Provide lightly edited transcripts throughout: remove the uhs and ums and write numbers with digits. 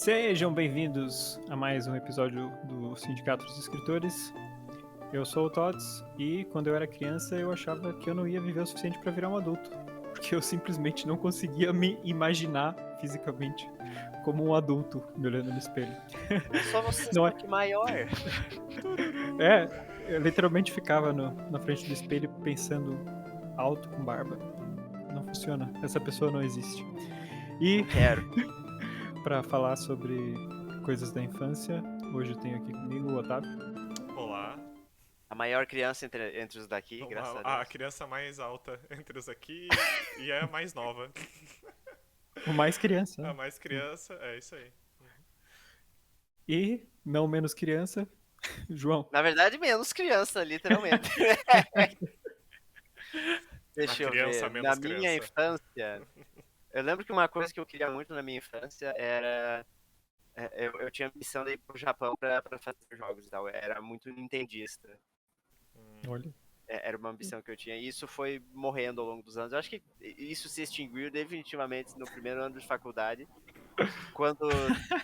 Sejam bem-vindos a mais um episódio do Sindicato dos Escritores. Eu sou o Tots e quando eu era criança eu achava que eu não ia viver o suficiente para virar um adulto, porque eu simplesmente não conseguia me imaginar fisicamente como um adulto me olhando no espelho. É só você Não só é? que maior. Eu literalmente ficava na frente do espelho pensando alto com barba. Não funciona, essa pessoa não existe. E Não quero. para falar sobre coisas da infância, hoje eu tenho aqui comigo o Otávio. Olá. A maior criança entre os daqui, graças a A Deus. criança mais alta entre os aqui e é a mais nova. O mais criança. A mais criança, é isso aí. E, não menos criança, João. Na verdade, menos criança, literalmente. Deixa eu criança ver. Na menos minha criança. infância, eu lembro que uma coisa que eu queria muito na minha infância era. Eu tinha a missão de ir pro Japão pra fazer jogos e tal. Eu era muito nintendista. Olha. Era uma ambição que eu tinha. E isso foi morrendo ao longo dos anos. Eu acho que isso se extinguiu definitivamente no primeiro ano de faculdade. Quando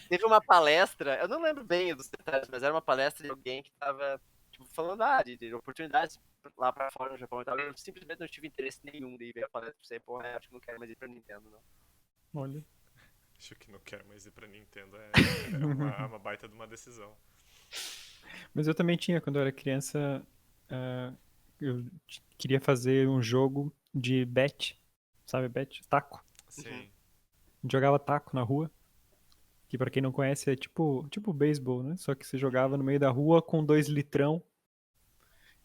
teve uma palestra, eu não lembro bem dos detalhes, mas era uma palestra de alguém que tava tipo, falando de oportunidades lá pra fora no Japão e tal. Eu simplesmente não tive interesse nenhum de ver a palestra e pensei, porra, acho que não quero mais ir pra Nintendo, não. Olha. Acho que não quero mais ir pra Nintendo. É uma baita de uma decisão. Mas eu também tinha, quando eu era criança, eu queria fazer um jogo de bet, sabe bet? Taco. Sim. Uhum. A gente jogava taco na rua, que pra quem não conhece é tipo beisebol, né? Só que você jogava no meio da rua com 2 litrão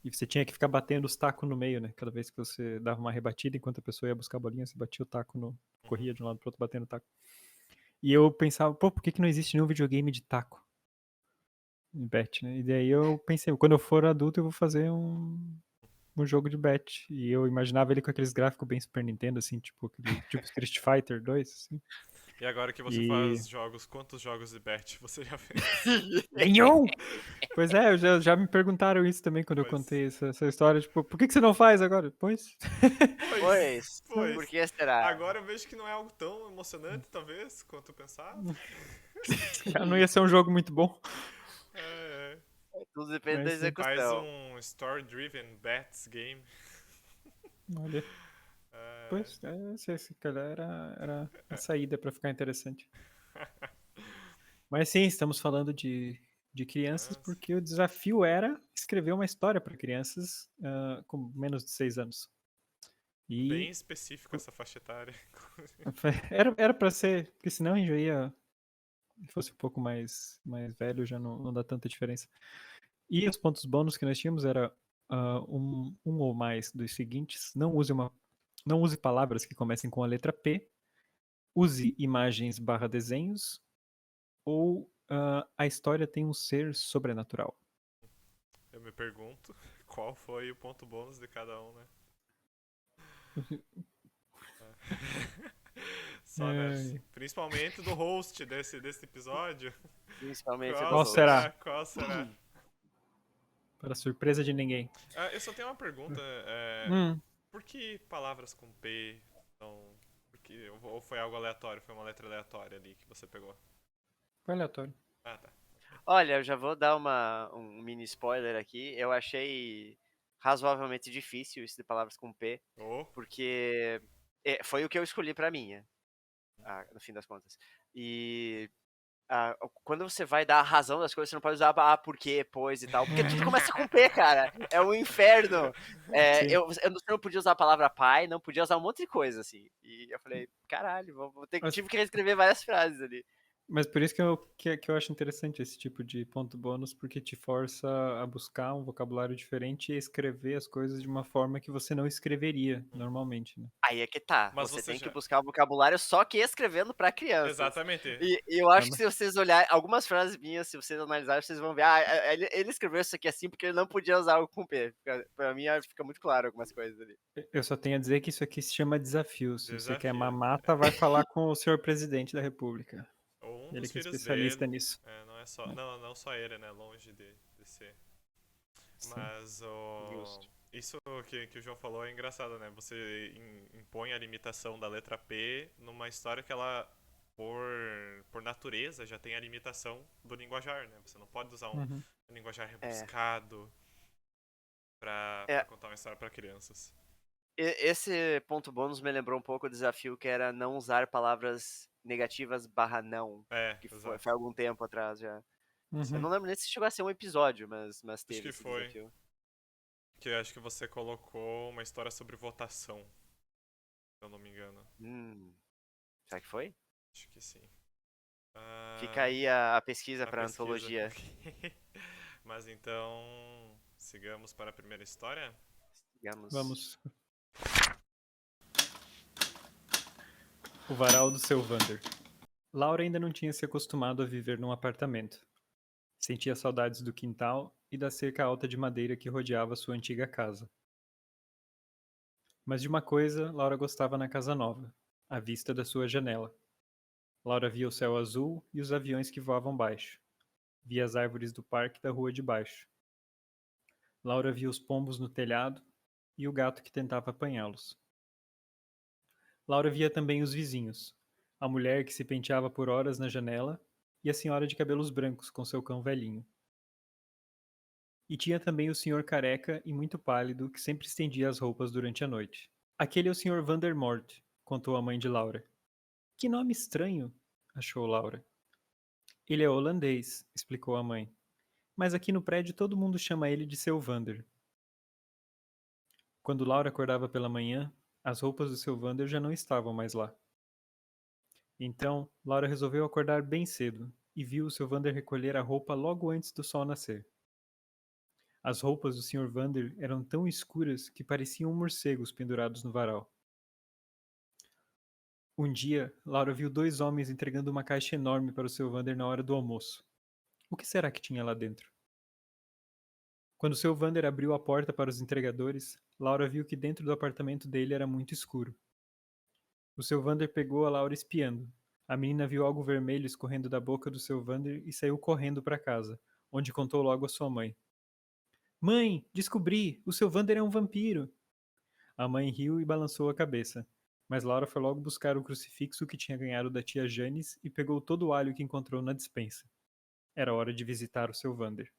e você tinha que ficar batendo os tacos no meio, né? Cada vez que você dava uma rebatida, enquanto a pessoa ia buscar a bolinha, você batia o taco corria de um lado pro outro batendo o taco. E eu pensava, pô, por que não existe nenhum videogame de taco? Bet, né? E daí eu pensei, quando eu for adulto eu vou fazer um jogo de bet. E eu imaginava ele com aqueles gráficos bem Super Nintendo, assim, tipo Street Fighter 2, assim. E agora que você E... faz jogos, quantos jogos de bet você já fez? Nenhum! Pois é, já me perguntaram isso também quando eu contei essa história. Tipo, por que você não faz agora? Pois. Pois, Pois. por que será? Agora eu vejo que não é algo tão emocionante, talvez, quanto eu pensava. Já não ia ser um jogo muito bom. É. Tudo depende da Mas sim. Faz execução. um story-driven bets game. Olha. Pois, esse calhar era a saída pra ficar interessante. Mas sim, estamos falando de crianças porque o desafio era escrever uma história para crianças com menos de 6 anos. Bem E específico essa faixa etária. era para ser, porque senão a gente já ia, se fosse um pouco mais velho, já não dá tanta diferença. E os pontos bônus que nós tínhamos era um ou mais dos seguintes: não use palavras que comecem com a letra P, use imagens / desenhos, ou a história tem um ser sobrenatural. Eu me pergunto qual foi o ponto bônus de cada um, né? Só, né? Principalmente do host desse episódio. Principalmente Qual será? Qual será? Para surpresa de ninguém. Eu só tenho uma pergunta. Por que palavras com P são... Ou foi algo aleatório? Foi uma letra aleatória ali que você pegou? Foi aleatório. Ah, tá. Olha, eu já vou dar um mini spoiler aqui. Eu achei razoavelmente difícil isso de palavras com P, porque foi o que eu escolhi pra minha, no fim das contas. E quando você vai dar a razão das coisas, você não pode usar porquê, pois e tal, porque tudo começa com P, cara. É um inferno. Eu não podia usar a palavra pai, não podia usar um monte de coisa, assim. E eu falei, caralho, tive que reescrever várias frases ali. Mas por isso que eu acho interessante esse tipo de ponto bônus, porque te força a buscar um vocabulário diferente e escrever as coisas de uma forma que você não escreveria normalmente, né? Aí é que tá. Mas Você tem que já... buscar o vocabulário só que escrevendo pra crianças. Exatamente. E eu acho que se vocês olharem algumas frases minhas, se vocês analisarem, vocês vão ver, ele escreveu isso aqui assim porque ele não podia usar o com P. Pra mim fica muito claro algumas coisas ali. Eu só tenho a dizer que isso aqui se chama desafio. Se você quer Desafio. mamata, vai falar com o senhor presidente da república. Ou Ele dos que é filhos especialista dele. nisso. Não é só, não só ele, né? Longe de ser. Sim. Mas isso que o João falou é engraçado, né? Você impõe a limitação da letra P numa história que ela por natureza, já tem a limitação do linguajar, né? Você não pode usar Uhum. um linguajar rebuscado pra É, contar uma história pra crianças. esse ponto bônus me lembrou um pouco o desafio que era não usar palavras negativas / não, que foi Exato. algum tempo atrás já. Eu Uhum. não lembro nem se chegou a ser um episódio, mas Acho teve que esse foi. desafio. Que acho que você colocou uma história sobre votação, se eu não me engano. Será que foi? Acho que sim. Fica aí a pesquisa A para pesquisa. antologia. Mas então, sigamos para a primeira história? Digamos. Vamos. O varal do seu Vander. Laura ainda não tinha se acostumado a viver num apartamento. Sentia saudades do quintal e da cerca alta de madeira que rodeava sua antiga casa. Mas de uma coisa Laura gostava na casa nova: a vista da sua janela. Laura via o céu azul e os aviões que voavam baixo. Via as árvores do parque da rua de baixo. Laura via os pombos no telhado e o gato que tentava apanhá-los. Laura via também os vizinhos, a mulher que se penteava por horas na janela e a senhora de cabelos brancos com seu cão velhinho. E tinha também o senhor careca e muito pálido que sempre estendia as roupas durante a noite. Aquele é o senhor Vandermort, contou a mãe de Laura. Que nome estranho, achou Laura. Ele é holandês, explicou a mãe. Mas aqui no prédio todo mundo chama ele de seu Vander. Quando Laura acordava pela manhã, as roupas do seu Vander já não estavam mais lá. Então, Laura resolveu acordar bem cedo e viu o seu Vander recolher a roupa logo antes do sol nascer. As roupas do Sr. Vander eram tão escuras que pareciam morcegos pendurados no varal. Um dia, Laura viu dois homens entregando uma caixa enorme para o seu Vander na hora do almoço. O que será que tinha lá dentro? Quando seu Vander abriu a porta para os entregadores, Laura viu que dentro do apartamento dele era muito escuro. O seu Vander pegou a Laura espiando. A menina viu algo vermelho escorrendo da boca do seu Vander e saiu correndo para casa, onde contou logo a sua mãe. Mãe, descobri! O seu Vander é um vampiro! A mãe riu e balançou a cabeça. Mas Laura foi logo buscar o crucifixo que tinha ganhado da tia Janis e pegou todo o alho que encontrou na despensa. Era hora de visitar o seu Vander.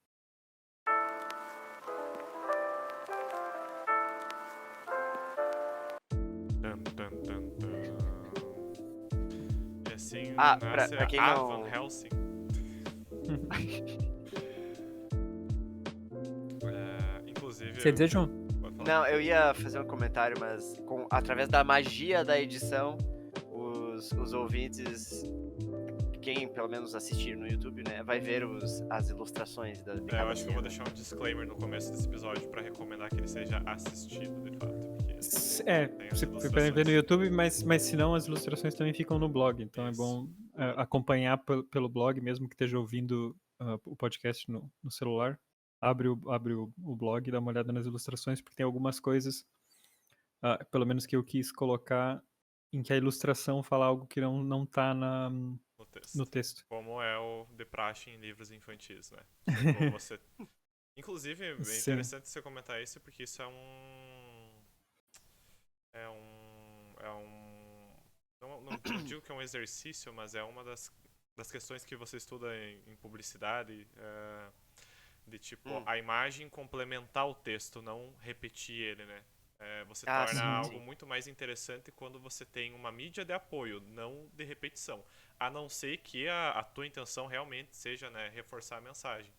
E assim Pra nasce quem a não. Van Helsing. Inclusive. Quer dizer, João? Pode falar. Não, eu ia fazer um comentário, mas através da magia da edição, os ouvintes, quem pelo menos assistir no YouTube, né, vai ver as ilustrações de Eu cada acho que eu vou cena. deixar um disclaimer no começo desse episódio pra recomendar que ele seja assistido, de fato. Tem as Você pode ver no ilustrações. YouTube, mas se não, as ilustrações também ficam no blog. Então é Isso. bom acompanhar pelo blog, mesmo que esteja ouvindo o podcast no celular. Abre o blog e dá uma olhada nas ilustrações, porque tem algumas coisas, pelo menos que eu quis colocar, em que a ilustração fala algo que não tá no texto. Como é o de praxe em livros infantis, né? Tipo, você... Inclusive, é Sim. interessante você comentar isso, porque isso não digo que é um exercício, mas é uma das questões que você estuda em publicidade, de tipo, a imagem complementar o texto, não repetir ele, né? Você torna algo muito mais interessante quando você tem uma mídia de apoio, não de repetição. A não ser que a tua intenção realmente seja, né, reforçar a mensagem.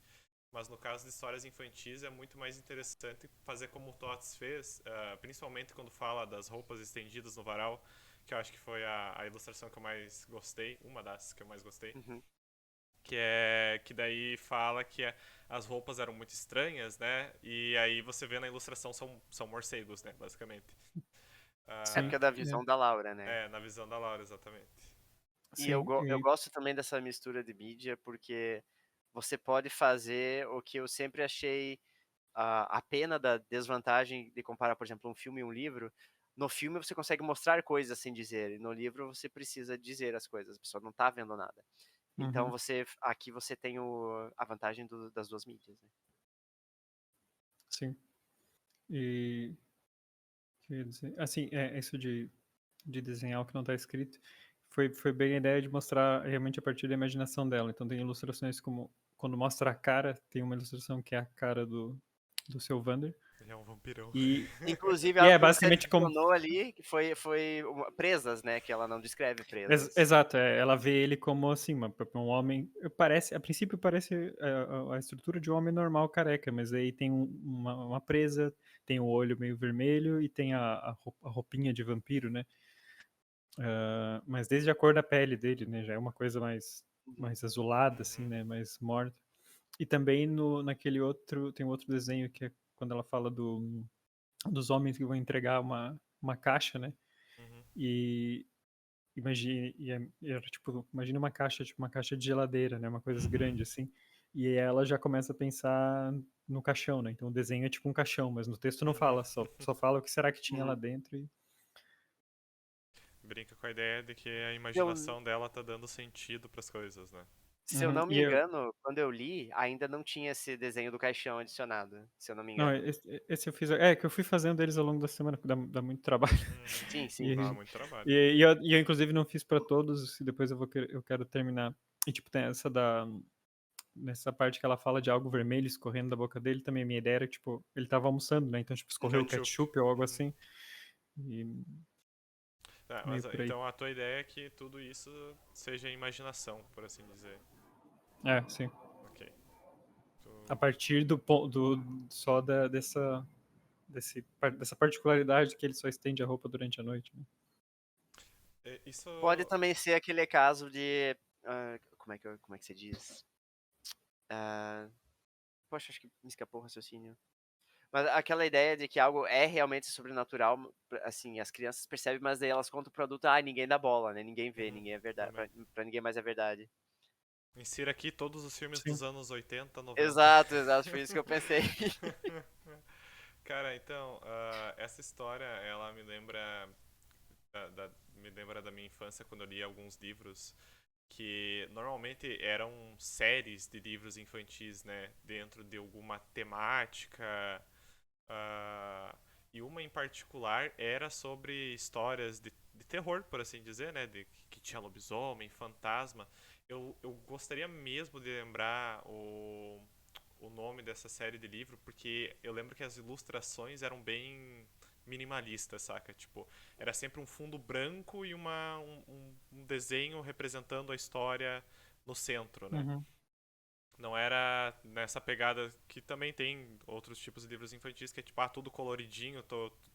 Mas no caso de histórias infantis é muito mais interessante fazer como o Tots fez, principalmente quando fala das roupas estendidas no varal, que eu acho que foi a ilustração que eu mais gostei, uma das que eu mais gostei. Uhum. Que daí fala que as roupas eram muito estranhas, né? E aí você vê na ilustração são morcegos, né? Basicamente. É porque é da visão da Laura, né? Na visão da Laura, exatamente. E eu gosto também dessa mistura de mídia, porque você pode fazer o que eu sempre achei a pena da desvantagem de comparar, por exemplo, um filme e um livro. No filme você consegue mostrar coisas sem dizer, e no livro você precisa dizer as coisas, a pessoa não tá vendo nada. Então aqui você tem a vantagem das duas mídias, né? Sim. Quer dizer, assim, isso de desenhar o que não está escrito foi bem a ideia de mostrar realmente a partir da imaginação dela. Então tem ilustrações como quando mostra a cara, tem uma ilustração que é a cara do seu Vander. Ele é um vampirão. E, Inclusive, e algo é que você basicamente como. adicionou ali que foi presas, né? Que ela não descreve presas. Exato, ela vê ele como assim, um homem. A princípio parece a estrutura de um homem normal careca, mas aí tem uma presa, tem o olho meio vermelho e tem a roupinha de vampiro, né? Mas desde a cor da pele dele, né? Já é uma coisa mais azulada, assim, né? Mais morta. E também naquele outro, tem um outro desenho que é quando ela fala dos homens que vão entregar uma caixa, né? Uhum. E imagine, era tipo, imagina uma caixa, tipo uma caixa de geladeira, né? Uma coisa grande assim. E ela já começa a pensar no caixão, né? Então o desenho é tipo um caixão, mas no texto não fala, só fala o que será que tinha lá dentro. Brinca com a ideia de que a Eu, imaginação dela tá dando sentido pras coisas, né? se eu não me E engano, quando eu li, ainda não tinha esse desenho do caixão adicionado. Se eu não me não, engano. esse eu fiz. É que eu fui fazendo eles ao longo da semana, porque dá muito trabalho. Sim, sim. Dá E, muito trabalho. eu, inclusive, não fiz pra todos, e depois eu quero terminar. E, tipo, tem nessa parte que ela fala de algo vermelho escorrendo da boca dele, também a minha ideia era, tipo, ele tava almoçando, né? Então, tipo, escorreu o ketchup ou algo assim. E meio por aí. Então a tua ideia é que tudo isso seja imaginação, por assim dizer. É, sim. Ok. A partir só dessa particularidade que ele só estende a roupa durante a noite, né? Isso. Pode também ser aquele caso de. Como é que se diz? Poxa, acho que me escapou o raciocínio. Mas aquela ideia de que algo é realmente sobrenatural, assim, as crianças percebem, mas daí elas contam o produto, ninguém dá bola, né? Ninguém vê, ninguém é verdade. Pra ninguém mais é verdade. Insira aqui todos os filmes dos anos 80, 90. Exato, foi isso que eu pensei. Cara, então, essa história, ela me lembra da minha infância, quando eu li alguns livros que normalmente eram séries de livros infantis, né, dentro de alguma temática, e uma em particular era sobre histórias de terror, por assim dizer, né, que tinha lobisomem, fantasma. Eu gostaria mesmo de lembrar o nome dessa série de livro, porque eu lembro que as ilustrações eram bem minimalistas, saca? Tipo, era sempre um fundo branco e um desenho representando a história no centro, né? Uhum. Não era nessa pegada que também tem outros tipos de livros infantis que é tipo, tudo coloridinho,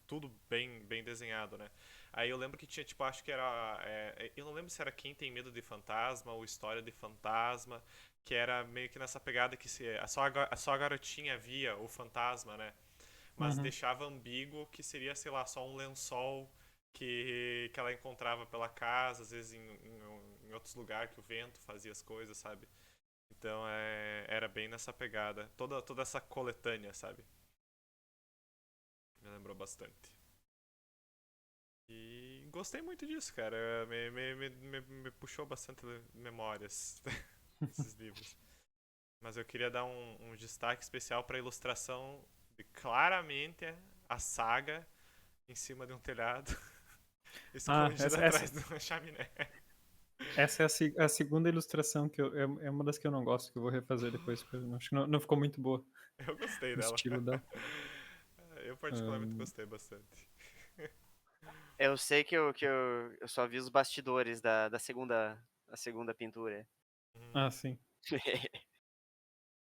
tudo bem desenhado, né? Aí eu lembro que tinha, tipo, acho que era. Eu não lembro se era Quem Tem Medo de Fantasma ou História de Fantasma, que era meio que nessa pegada que só a garotinha via o fantasma, né? Mas deixava ambíguo que seria, sei lá, só um lençol que ela encontrava pela casa, às vezes em outros lugares que o vento fazia as coisas, sabe? Então era bem nessa pegada. Toda essa coletânea, sabe? Me lembrou bastante. E gostei muito disso, cara. Me puxou bastante memórias esses livros. Mas eu queria dar um destaque especial para a ilustração de claramente a saga em cima de um telhado escondida atrás de uma chaminé. Essa é a segunda ilustração que é uma das que eu não gosto, que eu vou refazer depois, porque eu acho que não ficou muito boa. Eu gostei O dela. estilo dela. Eu particularmente gostei bastante. Eu sei que eu só vi os bastidores da segunda pintura. Sim.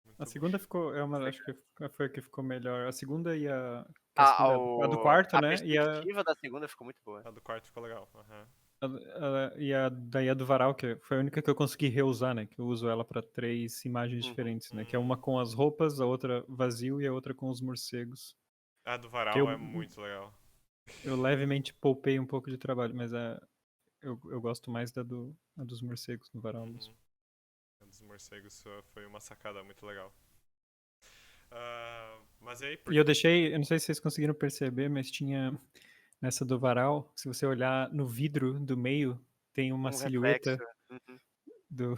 Muito A bom. segunda ficou, acho que foi a que ficou melhor. A segunda e que a segunda é a do quarto, a né? perspectiva da segunda ficou muito boa. A do quarto ficou legal. Daí a do varal, que foi a única que eu consegui reusar, né? Que eu uso ela pra 3 imagens diferentes, né? Que é uma com as roupas, a outra vazio e a outra com os morcegos. A do Que varal é muito legal. eu levemente poupei um pouco de trabalho, mas eu gosto mais a dos morcegos no varal mesmo. A dos morcegos foi uma sacada muito legal. Mas aí... E eu deixei, eu não sei se vocês conseguiram perceber, mas tinha nessa do varal, se você olhar no vidro do meio, tem uma reflexo. silhueta do,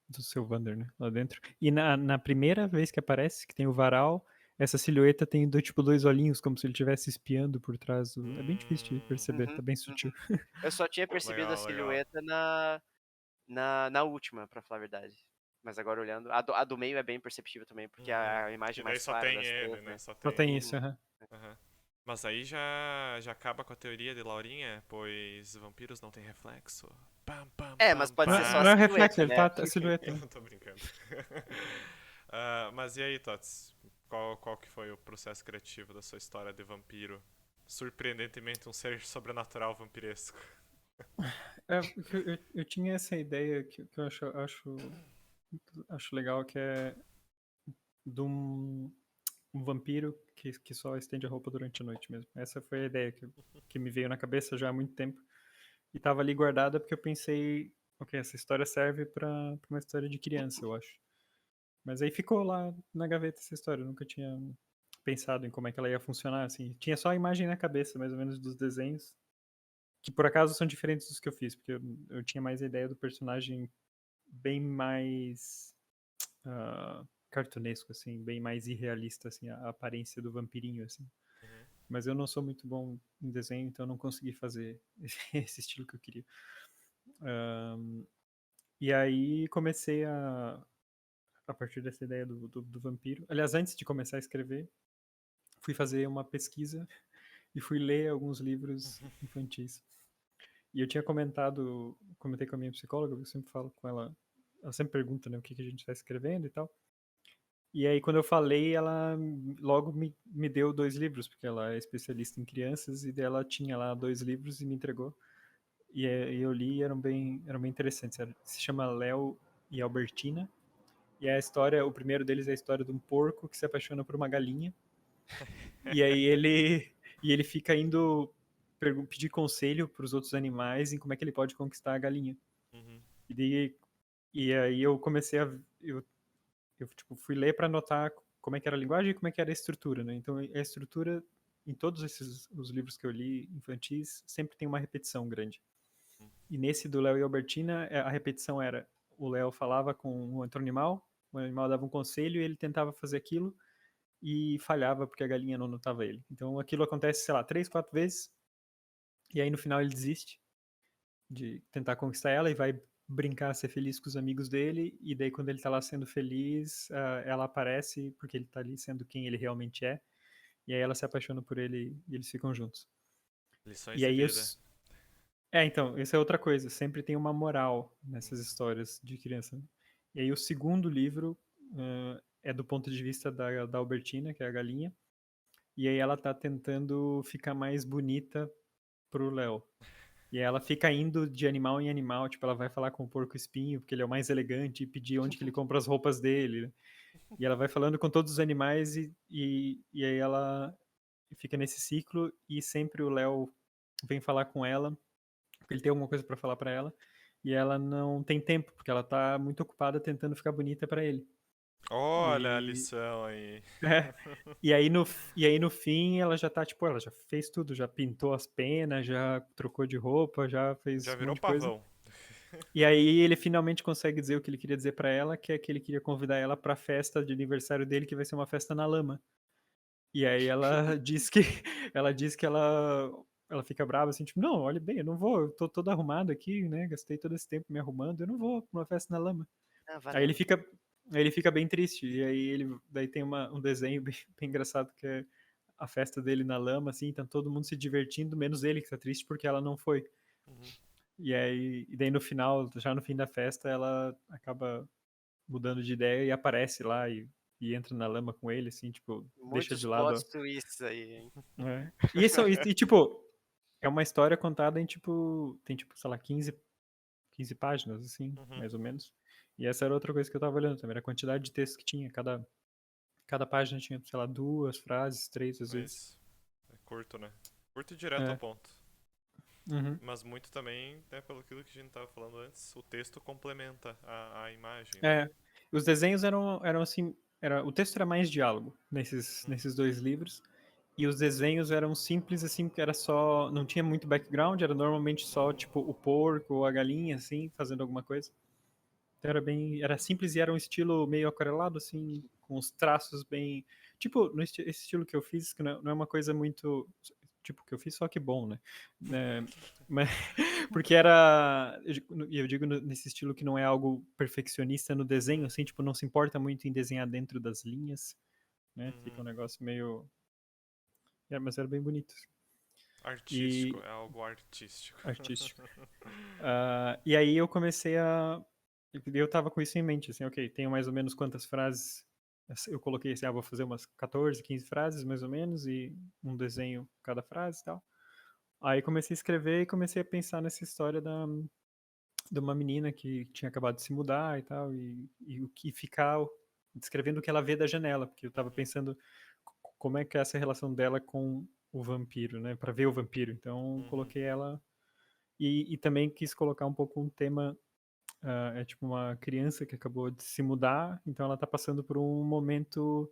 do seu Vander, né? Lá dentro. E na primeira vez que aparece, que tem o varal, essa silhueta tem tipo dois olhinhos, como se ele estivesse espiando por trás. É bem difícil de perceber, tá bem sutil. Eu só tinha percebido a Legal, legal. silhueta na última, pra falar a verdade. Mas agora olhando, a do meio é bem perceptível também, porque é a imagem Que daí mais só clara tem das ele, três, né? né? Só Só tem tem ele. isso, aham. Aham. Mas aí já acaba com a teoria de Laurinha, pois vampiros não têm reflexo. Pam, pam, Mas pam, pode Não, ser só a não é o silhueta, reflexo, ele né? tá a silhueta. Eu tô brincando. Mas e aí, Tots? Qual que foi o processo criativo da sua história de vampiro? Surpreendentemente, um ser sobrenatural vampiresco. Eu tinha essa ideia que eu acho legal, que é de um vampiro que só estende a roupa durante a noite mesmo. Essa foi a ideia que me veio na cabeça já há muito tempo. E tava ali guardada porque eu pensei, ok, essa história serve pra uma história de criança, eu acho. Mas aí ficou lá na gaveta essa história, eu nunca tinha pensado em como é que ela ia funcionar, assim. Tinha só a imagem na cabeça, mais ou menos, dos desenhos, que por acaso são diferentes dos que eu fiz, porque eu tinha mais a ideia do personagem bem mais cartunesco, assim, bem mais irrealista, assim, a aparência do vampirinho, assim. Uhum. Mas eu não sou muito bom em desenho, então eu não consegui fazer esse estilo que eu queria. E aí comecei a partir dessa ideia do vampiro. Aliás, antes de começar a escrever, fui fazer uma pesquisa e fui ler alguns livros infantis. E eu tinha comentei com a minha psicóloga, eu sempre falo com ela sempre pergunta, né, o que a gente está escrevendo e tal. E aí, quando eu falei, ela logo me deu 2 livros, porque ela é especialista em crianças, e dela tinha lá 2 livros e me entregou. E eu li e eram bem interessantes. Se chama Léo e Albertina. E a história, o primeiro deles é a história de um porco que se apaixona por uma galinha. E aí ele fica indo pedir conselho para os outros animais em como é que ele pode conquistar a galinha. Uhum. E aí eu comecei eu tipo, fui ler para anotar como é que era a linguagem e como é que era a estrutura, né? Então a estrutura em todos os livros que eu li infantis sempre tem uma repetição grande. E nesse do Léo e Albertina, a repetição era o Léo falava com um outro animal, o animal dava um conselho e ele tentava fazer aquilo e falhava porque a galinha não notava ele. Então aquilo acontece, sei lá, 3, 4 vezes e aí no final ele desiste de tentar conquistar ela e vai brincar, ser feliz com os amigos dele, e daí quando ele tá lá sendo feliz, ela aparece porque ele tá ali sendo quem ele realmente é, e aí ela se apaixona por ele e eles ficam juntos. Lições E de aí vida. então, essa é outra coisa, sempre tem uma moral nessas histórias de criança. Né? E aí o segundo livro é do ponto de vista da Albertina, que é a galinha, e aí ela tá tentando ficar mais bonita pro Léo. E ela fica indo de animal em animal, tipo, ela vai falar com o porco espinho, porque ele é o mais elegante, e pedir onde que ele compra as roupas dele. Né? E ela vai falando com todos os animais, e aí ela fica nesse ciclo, e sempre o Léo vem falar com ela, porque ele tem alguma coisa para falar para ela, e ela não tem tempo, porque ela tá muito ocupada tentando ficar bonita para ele. Olha a E, lição aí. é, e aí no fim ela já tá, tipo, ela já fez tudo, já pintou as penas, já trocou de roupa, já Já fez um virou monte de coisa. pavão. E aí ele finalmente consegue dizer o que ele queria dizer pra ela, que é que ele queria convidar ela pra festa de aniversário dele, que vai ser uma festa na lama. E aí ela diz que ela fica brava assim, tipo, não, olha bem, eu não vou, eu tô todo arrumado aqui, né? Gastei todo esse tempo me arrumando, eu não vou pra uma festa na lama. Ah, Aí ele valeu. fica aí ele fica bem triste, e aí daí tem um desenho bem engraçado que é a festa dele na lama, assim, tá todo mundo se divertindo, menos ele que tá triste porque ela não foi. Uhum. E daí no final, já no fim da festa, ela acaba mudando de ideia e aparece lá e entra na lama com ele, assim, tipo, deixa de Muitos lado. plot twists aí, hein? Né? Tipo, é uma história contada em, tipo, tem, tipo, sei lá, 15 páginas, assim, Uhum. mais ou menos. E essa era outra coisa que eu tava olhando também, era a quantidade de texto que tinha. Cada página tinha, sei lá, 2 frases, 3 às vezes. Mas é curto, né? Curto e direto ao É. ponto. Uhum. Mas muito também, né, pelo aquilo que a gente tava falando antes, o texto complementa a imagem, né? É. Os desenhos eram assim. O texto era mais diálogo Uhum. nesses 2 livros. E os desenhos eram simples, assim, porque era só. Não tinha muito background, era normalmente só, tipo, o porco ou a galinha, assim, fazendo alguma coisa. Então era simples e era um estilo meio aquarelado, assim, com os traços bem. tipo, esse estilo que eu fiz, que não é uma coisa muito, tipo, que eu fiz, só que bom, né? Mas, porque eu digo nesse estilo que não é algo perfeccionista no desenho, assim, tipo, não se importa muito em desenhar dentro das linhas, né? Fica um negócio meio... mas era bem bonito. Artístico, é algo artístico. Artístico. E aí eu comecei a... Eu tava com isso em mente, assim, ok, tenho mais ou menos quantas frases... Eu coloquei assim, vou fazer umas 14, 15 frases, mais ou menos, e um desenho cada frase e tal. Aí comecei a escrever e comecei a pensar nessa história de uma menina que tinha acabado de se mudar e tal, e o que ficar descrevendo o que ela vê da janela, porque eu tava pensando como é que é essa relação dela com o vampiro, né, para ver o vampiro. Então coloquei ela e também quis colocar um pouco um tema, é tipo uma criança que acabou de se mudar, então ela tá passando por um momento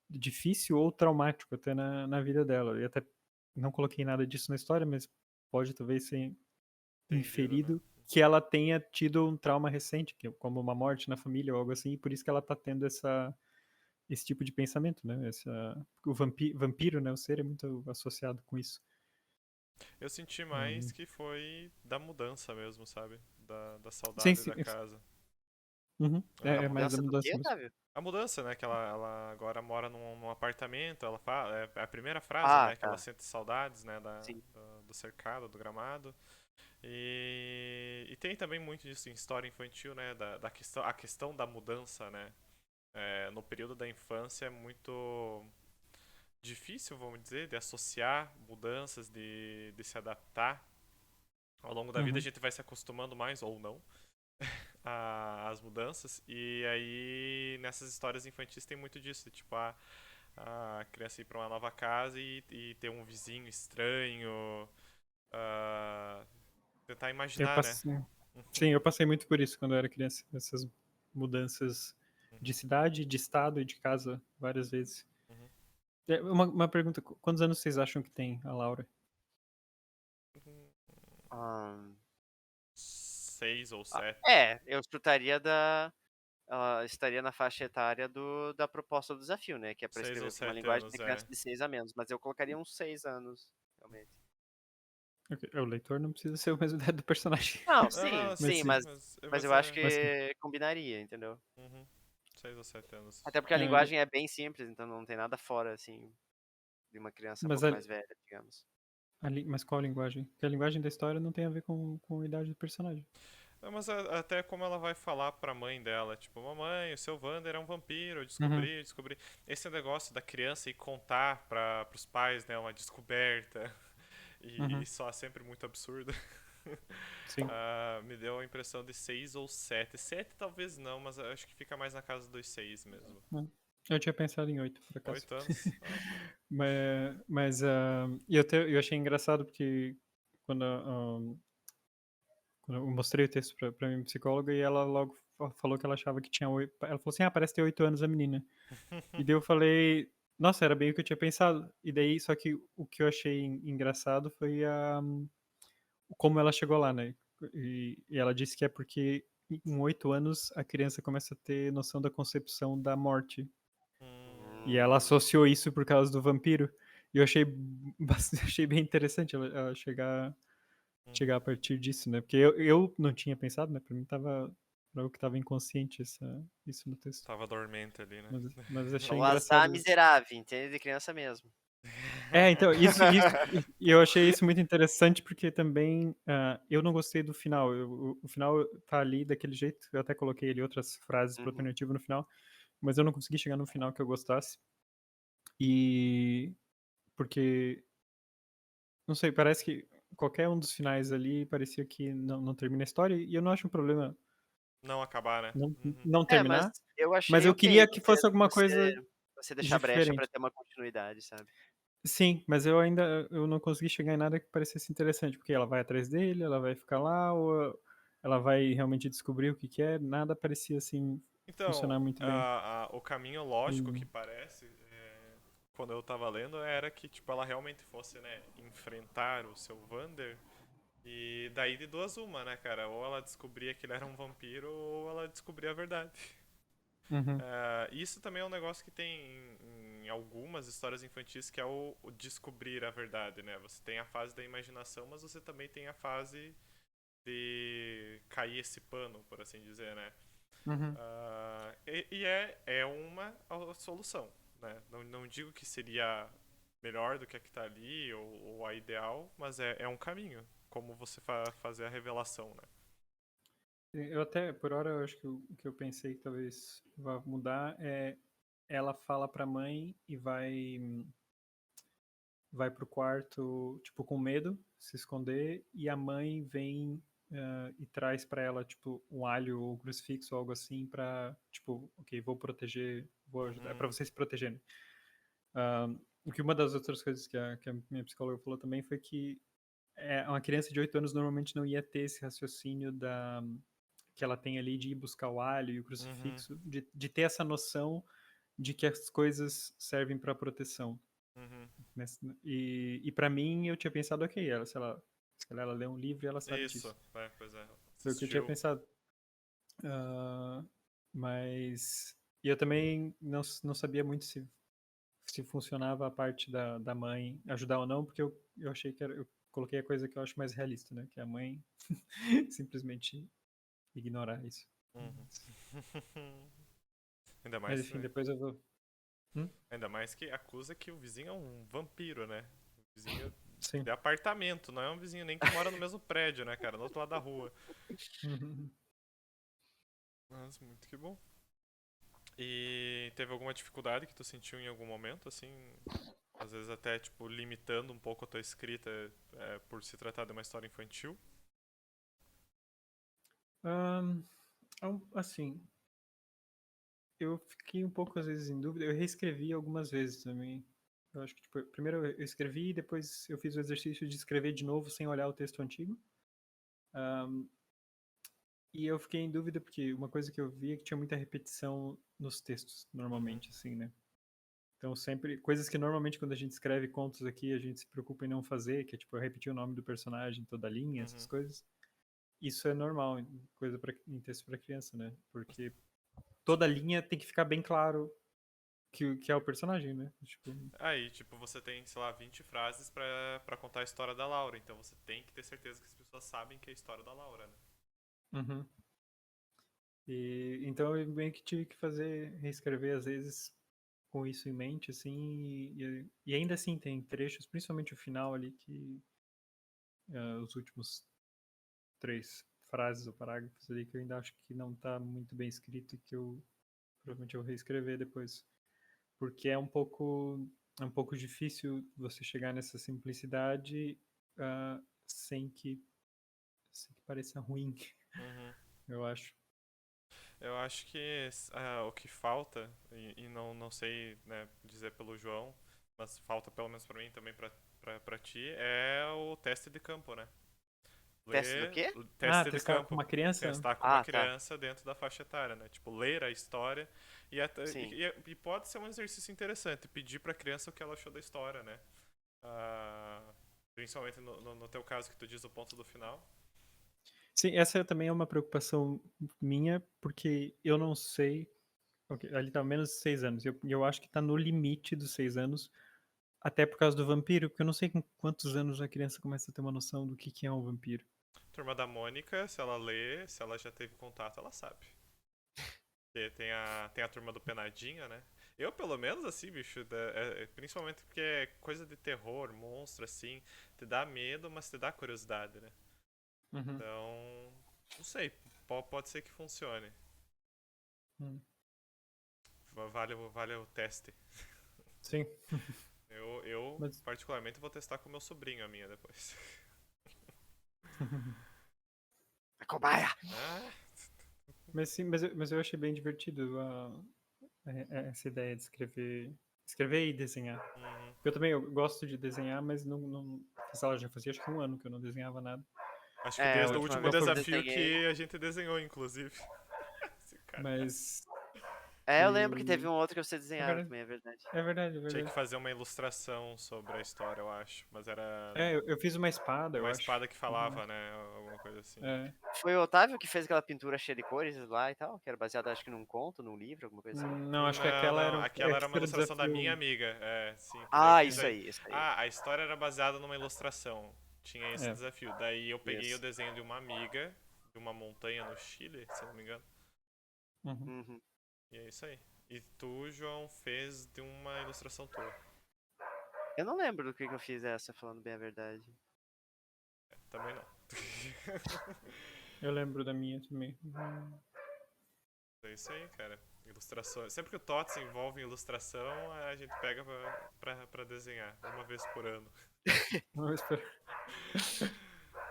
difícil ou traumático até na vida dela. E até não coloquei nada disso na história, mas pode talvez ser Entendido, né? inferido que ela tenha tido um trauma recente, como uma morte na família ou algo assim, e por isso que ela tá tendo esse tipo de pensamento, né? O vampiro, né? O ser é muito associado com isso. Eu senti mais Aí... que foi da mudança mesmo, sabe? Da Sim, saudade sim. da casa. Uhum. Ah, A É mais da mudança do mudança quê, mesmo. Otávio? a mudança, né? Que ela agora mora num apartamento, ela fala, é a primeira frase, Ah, né? Que ela tá. sente saudades, né? Sim. Do cercado, do gramado. E tem também muito disso em história infantil, né? A questão da mudança, né? No período da infância é muito difícil, vamos dizer, de associar mudanças, de se adaptar. Ao longo da vida a Uhum. gente vai se acostumando mais ou não às mudanças. E aí nessas histórias infantis tem muito disso, tipo a criança ir para uma nova casa e ter um vizinho estranho, ah, tentar Eu imaginar, né? passei... Sim, eu passei muito por isso quando eu era criança, essas mudanças de Uhum, cidade, de estado e de casa várias vezes. uhum. Uma pergunta, quantos anos vocês acham que tem a Laura? Ahn, 6 ou 7. eu chutaria ela estaria na faixa etária da proposta do desafio, né? Que é pra seis ou escrever pra uma sete linguagem de anos, criança é. de 6 a menos. Mas eu colocaria uns 6 anos, realmente. Ok, o leitor não precisa ser a mesma idade do personagem. Não, Não, sim, não, Mas sim, sim, sim, mas mas eu acho é. mas sim. que combinaria, entendeu? Uhum, 6 ou 7 anos. Até porque a É, linguagem é bem simples, então não tem nada fora, assim, de uma criança um mas, pouco mais velha, digamos. mas qual a linguagem? Porque a linguagem da história não tem a ver com a idade do personagem. Não, mas até como ela vai falar pra mãe dela, tipo, mamãe, o seu Wander é um vampiro, eu Uhum, descobri. Esse negócio da criança ir contar pros pais, né, uma descoberta, e uhum, só sempre muito absurdo. sim. Me deu a impressão de 6 ou 7. 7 talvez não, mas eu acho que fica mais na casa dos 6 mesmo. É. Eu tinha pensado em 8, por acaso. 8 anos? Eu achei engraçado porque quando, quando eu mostrei o texto pra minha psicóloga e ela logo falou que ela achava que tinha 8. Ela falou assim, parece ter 8 anos a menina. E daí eu falei, nossa, era bem o que eu tinha pensado. E daí, só que o que eu achei engraçado foi como ela chegou lá, né? E ela disse que é porque com 8 anos a criança começa a ter noção da concepção da morte. E ela Hum, associou isso por causa do vampiro. E eu achei, achei bem interessante ela chegar uhum. a partir disso, né? Porque eu não tinha pensado, né? Pra mim tava algo que tava inconsciente isso no texto. Tava dormente ali, né? Mas achei O azar engraçado. miserável, entende? De criança mesmo. Então, e eu achei isso muito interessante porque também eu não gostei do final. O final tá ali daquele jeito, eu até coloquei ali outras frases para Uhum. alternativa no final, mas eu não consegui chegar no final que eu gostasse. E porque, não sei, parece que qualquer um dos finais ali parecia que não termina a história, e eu não acho um problema Não acabar, né? não, Uhum. não Mas terminar, eu mas achei eu ok queria que fosse alguma coisa você deixar brecha pra diferente. ter uma continuidade, sabe? Sim, mas eu não consegui chegar em nada que parecesse interessante, porque ela vai atrás dele, ela vai ficar lá, ou ela vai realmente descobrir o que que é, nada parecia, assim, Então, funcionar muito bem. o caminho lógico E que parece, quando eu tava lendo, era que tipo, ela realmente fosse, né, enfrentar o seu Vander. E daí de duas uma, né, cara? Ou ela descobria que ele era um vampiro, ou ela descobria a verdade. uhum, Isso também é um negócio que tem em algumas histórias infantis, que é o descobrir a verdade, né? Você tem a fase da imaginação, mas você também tem a fase de cair esse pano, por assim dizer, né? Uhum. É uma solução, né? Não digo que seria melhor do que a que tá ali, ou a ideal, mas é um caminho, como você fazer a revelação, né? Eu até, por hora, eu acho que o que eu pensei que talvez vá mudar é ela fala pra mãe e vai pro quarto, tipo, com medo, se esconder, e a mãe vem e traz pra ela, tipo, um alho ou um crucifixo ou algo assim pra, tipo, ok, vou proteger, vou ajudar, é pra você se proteger, né? O que uma das outras coisas que a minha psicóloga falou também foi que uma criança de 8 anos normalmente não ia ter esse raciocínio que ela tem ali de ir buscar o alho e o Uhum, crucifixo, de ter essa noção de que as coisas servem para proteção. uhum. E para mim, eu tinha pensado, ok, ela, se ela lê um livro e ela sabe Isso, disso. pois é. Foi o que eu tinha Assistiu. pensado. Ah, mas e eu também não sabia muito se funcionava a parte da mãe ajudar ou não, porque eu achei que eu coloquei a coisa que eu acho mais realista, né? Que é a mãe simplesmente ignorar isso. Uhum. Ainda Mas mais, enfim, depois eu vou. Hum? ainda mais que acusa que o vizinho é um vampiro, né? O vizinho Sim. de apartamento, não é um vizinho nem que mora no mesmo prédio, né, cara? No outro lado da rua. Uhum. Mas muito que bom. E teve alguma dificuldade que tu sentiu em algum momento, assim? Às vezes até, tipo, limitando um pouco a tua escrita por se tratar de uma história infantil? Ahn, assim, eu fiquei um pouco às vezes em dúvida. Eu reescrevi algumas vezes também. Eu acho que, tipo, primeiro eu escrevi e depois eu fiz o exercício de escrever de novo sem olhar o texto antigo. Ahm, e eu fiquei em dúvida porque uma coisa que eu vi é que tinha muita repetição nos textos, Uhum, normalmente, assim, né? Então, sempre, coisas que normalmente quando a gente escreve contos aqui, a gente se preocupa em não fazer, que é tipo, eu repetir o nome do personagem toda a linha, essas uhum. coisas. Isso é normal em texto para criança, né? Porque toda linha tem que ficar bem claro que é o personagem, né? Tipo, Aí, tipo, você tem, sei lá, 20 frases pra contar a história da Laura, então você tem que ter certeza que as pessoas sabem que é a história da Laura, né? uhum. E então eu meio que tive que reescrever às vezes com isso em mente, assim, e ainda assim tem trechos, principalmente o final ali, que os últimos 3 frases ou parágrafos ali, que eu ainda acho que não tá muito bem escrito e que eu provavelmente eu vou reescrever depois. Porque é um pouco difícil você chegar nessa simplicidade ah, sem que, sem que pareça ruim, Uhum. eu acho. Eu acho que o que falta, e não sei, né, dizer pelo João, mas falta pelo menos pra mim também pra ti, é o teste de campo, né? Teste do Ler quê? Ah, teste de testar com campo. uma criança? Testar com uma Ah, tá. criança dentro da faixa etária, né? Tipo, ler a história Sim. e pode ser um exercício interessante, pedir pra criança o que ela achou da história, né? Ah, principalmente no teu caso que tu diz o ponto do final. Sim, essa também é uma preocupação minha, porque eu não sei. Ok, ali tá menos de 6 anos. Eu acho que tá no limite dos 6 anos, até por causa do vampiro, porque eu não sei com quantos anos a criança começa a ter uma noção do que é um vampiro. Turma da Mônica, se ela lê, se ela já teve contato, ela sabe. E tem a turma do Penadinha, né? Eu, pelo menos, assim, bicho, principalmente porque é coisa de terror, monstro, assim, te dá medo, mas te dá curiosidade, né? Uhum. Então, não sei, pode ser que funcione. Hum. Vale o teste. Sim, Eu, mas. particularmente, vou testar com meu sobrinho a minha depois. A cobaia! Ah, Mas sim, mas eu achei bem divertido essa ideia de escrever e desenhar. uhum. Eu também eu gosto de desenhar, mas sei lá, já fazia acho que um ano que eu não desenhava nada. Acho que É, a desde o última último vez Qual que foi eu o desafio desenhei. que a gente desenhou, inclusive. Esse cara. Mas Eu lembro que teve um outro que você desenhava verdade. também, é verdade. É verdade, é Tinha que verdade. fazer uma ilustração sobre a história, eu acho. Mas era Eu fiz uma espada, eu uma acho. espada que falava, né? Alguma coisa assim. Foi o Otávio que fez aquela pintura cheia de cores lá e tal, que era baseada, acho que num conto, num livro, alguma coisa assim. Não, acho que aquela era, Aquela era uma era o ilustração da minha desafio. amiga. É, sim. Que daí eu Ah, fiz isso aí, isso aí. a história era baseada numa ilustração. Tinha esse É. desafio. Daí eu peguei o Isso. desenho de uma amiga, de uma montanha no Chile, se eu não me engano. Uhum. Uhum. E é isso aí. E tu, João, fez de uma ilustração tua. Eu não lembro do que eu fiz essa, falando bem a verdade. Também não. Eu lembro da minha também. É isso aí, cara. Ilustrações. Sempre que o TOTS envolve ilustração, a gente pega pra desenhar. Uma vez por ano. Vamos esperar.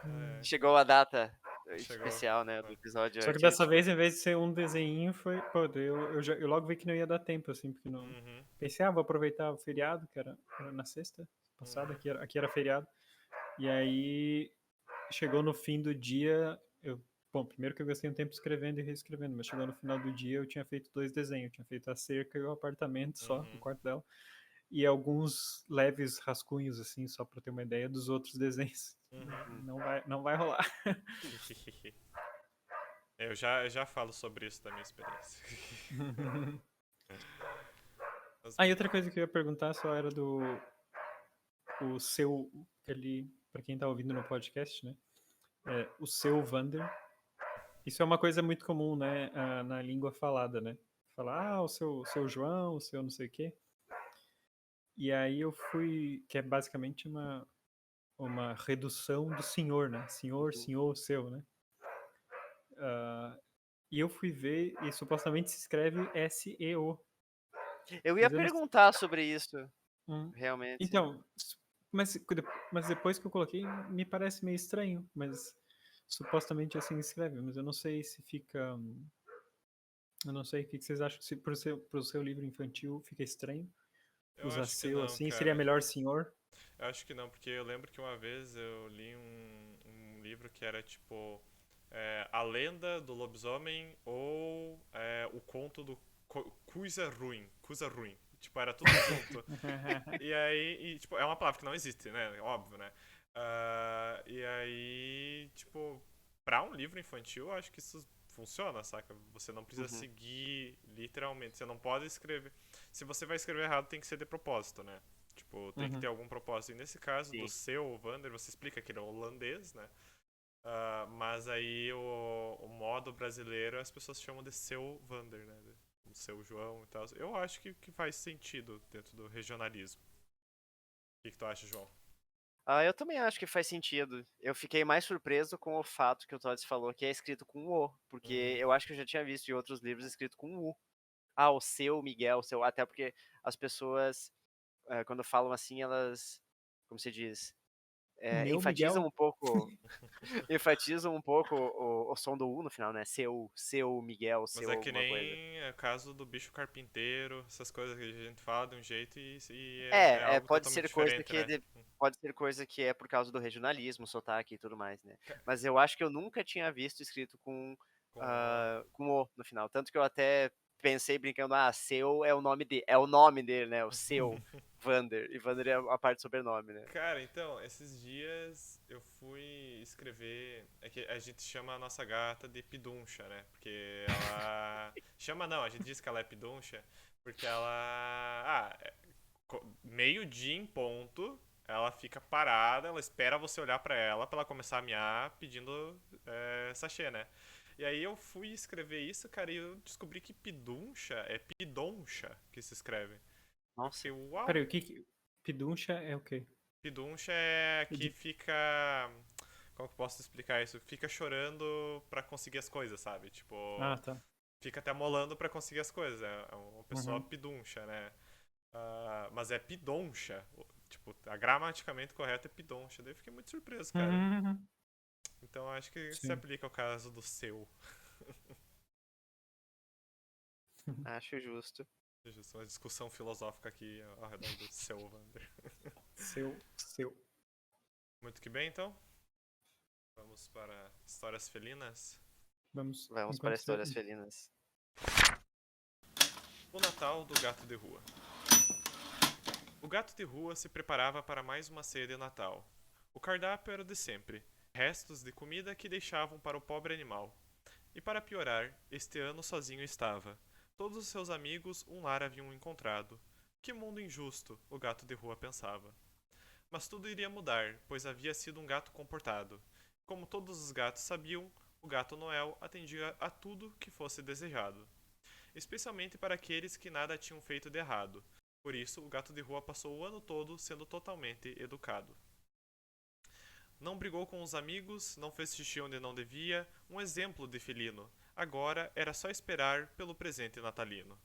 É, Chegou a data chegou. especial, né, do episódio Só que dessa artístico. vez, em vez de ser um desenho, foi. Pô, eu logo vi que não ia dar tempo, assim, porque não. Uhum. Pensei, vou aproveitar o feriado, que era na sexta passada, aqui era feriado. E aí chegou no fim do dia. Bom, primeiro que eu gastei um tempo escrevendo e reescrevendo, mas chegou no final do dia eu tinha feito 2 desenhos. Eu tinha feito a cerca e o apartamento só, o quarto dela. E alguns leves rascunhos, assim, só pra ter uma ideia dos outros desenhos. Não vai rolar. Eu já falo sobre isso da minha experiência. E outra coisa que eu ia perguntar só era o seu, ali, pra quem tá ouvindo no podcast, né? O seu Vander. Isso é uma coisa muito comum, né, na língua falada, né? Falar, o seu João, o seu não sei o quê. E aí eu fui, que é basicamente uma redução do senhor, né? Senhor, seu, né? E eu fui ver e supostamente se escreve S-E-O. Eu ia Mas eu não. perguntar sobre isso, Hum. realmente. Então, mas, mas depois que eu coloquei, me parece meio estranho, mas supostamente assim escreve, mas eu não sei se fica. Eu não sei o que vocês acham, se pro seu livro infantil fica estranho Eu usar acho que seu não, assim, seria cara. melhor senhor? Eu acho que não, porque eu lembro que uma vez eu li um livro que era tipo A Lenda do Lobisomem ou o conto do Coisa Ruim. Coisa Ruim. Tipo, era tudo junto. E aí, tipo, é uma palavra que não existe, né? Óbvio, né? E aí, tipo, pra um livro infantil, eu acho que isso funciona, saca? Você não precisa seguir literalmente. Você não pode escrever. Se você vai escrever errado, tem que ser de propósito, né? Tipo, tem que ter algum propósito. E nesse caso do Sim. seu Vander, você explica que ele é holandês, né? Mas aí o modo brasileiro as pessoas chamam de seu Vander, né? O seu João e tal. Eu acho que faz sentido dentro do regionalismo. O que tu acha, João? Eu também acho que faz sentido. Eu fiquei mais surpreso com o fato que o Todd falou que é escrito com O, porque eu acho que eu já tinha visto em outros livros escrito com U. O seu Miguel, o seu. Até porque as pessoas, quando falam assim, elas, como se diz, Meu enfatizam Miguel. um pouco, enfatizam um pouco o som do U no final, né? Seu Miguel, Mas seu é que alguma coisa. nem o caso do bicho carpinteiro, essas coisas que a gente fala de um jeito e é algo Pode totalmente ser coisa diferente, que né? pode ser coisa que é por causa do regionalismo, sotaque e tudo mais, né? Mas eu acho que eu nunca tinha visto escrito Com... com O no final. Tanto que eu até pensei brincando, seu é o nome dele, né? O seu Vander. E Vander é a parte do sobrenome, né? Cara, então, esses dias eu fui escrever. É que a gente chama a nossa gata de Piduncha, né? Porque ela. Chama não, a gente diz que ela é Piduncha porque ela. Meio-dia em ponto, ela fica parada, ela espera você olhar pra ela começar a miar pedindo sachê, né? E aí eu fui escrever isso, cara, e eu descobri que Piduncha é Pidoncha que se escreve. Eu Nossa. fiquei, uau! Peraí, o que Piduncha é o quê? Piduncha é que De- fica. Como que eu posso explicar isso? Fica chorando pra conseguir as coisas, sabe? Tipo, Tá. fica até molando pra conseguir as coisas. É uma pessoa Uhum. piduncha, né? Mas é pidoncha. Tipo, gramaticamente correto é pidoncha. Daí eu fiquei muito surpreso, cara. Uhum. Então acho que se Sim. aplica ao caso do seu. Acho justo. Justo, uma discussão filosófica aqui ao redor do seu, Wander. Seu. Muito que bem, então. Vamos para histórias felinas. Vamos Vamos para enquanto histórias felinas. O Natal do Gato de Rua. O gato de rua se preparava para mais uma ceia de Natal. O cardápio era o de sempre, restos de comida que deixavam para o pobre animal. E para piorar, este ano sozinho estava. Todos os seus amigos um lar haviam encontrado. Que mundo injusto, o gato de rua pensava. Mas tudo iria mudar, pois havia sido um gato comportado. Como todos os gatos sabiam, o gato Noel atendia a tudo que fosse desejado, especialmente para aqueles que nada tinham feito de errado. Por isso, o gato de rua passou o ano todo sendo totalmente educado. Não brigou com os amigos, não fez xixi onde não devia, um exemplo de felino. Agora era só esperar pelo presente natalino.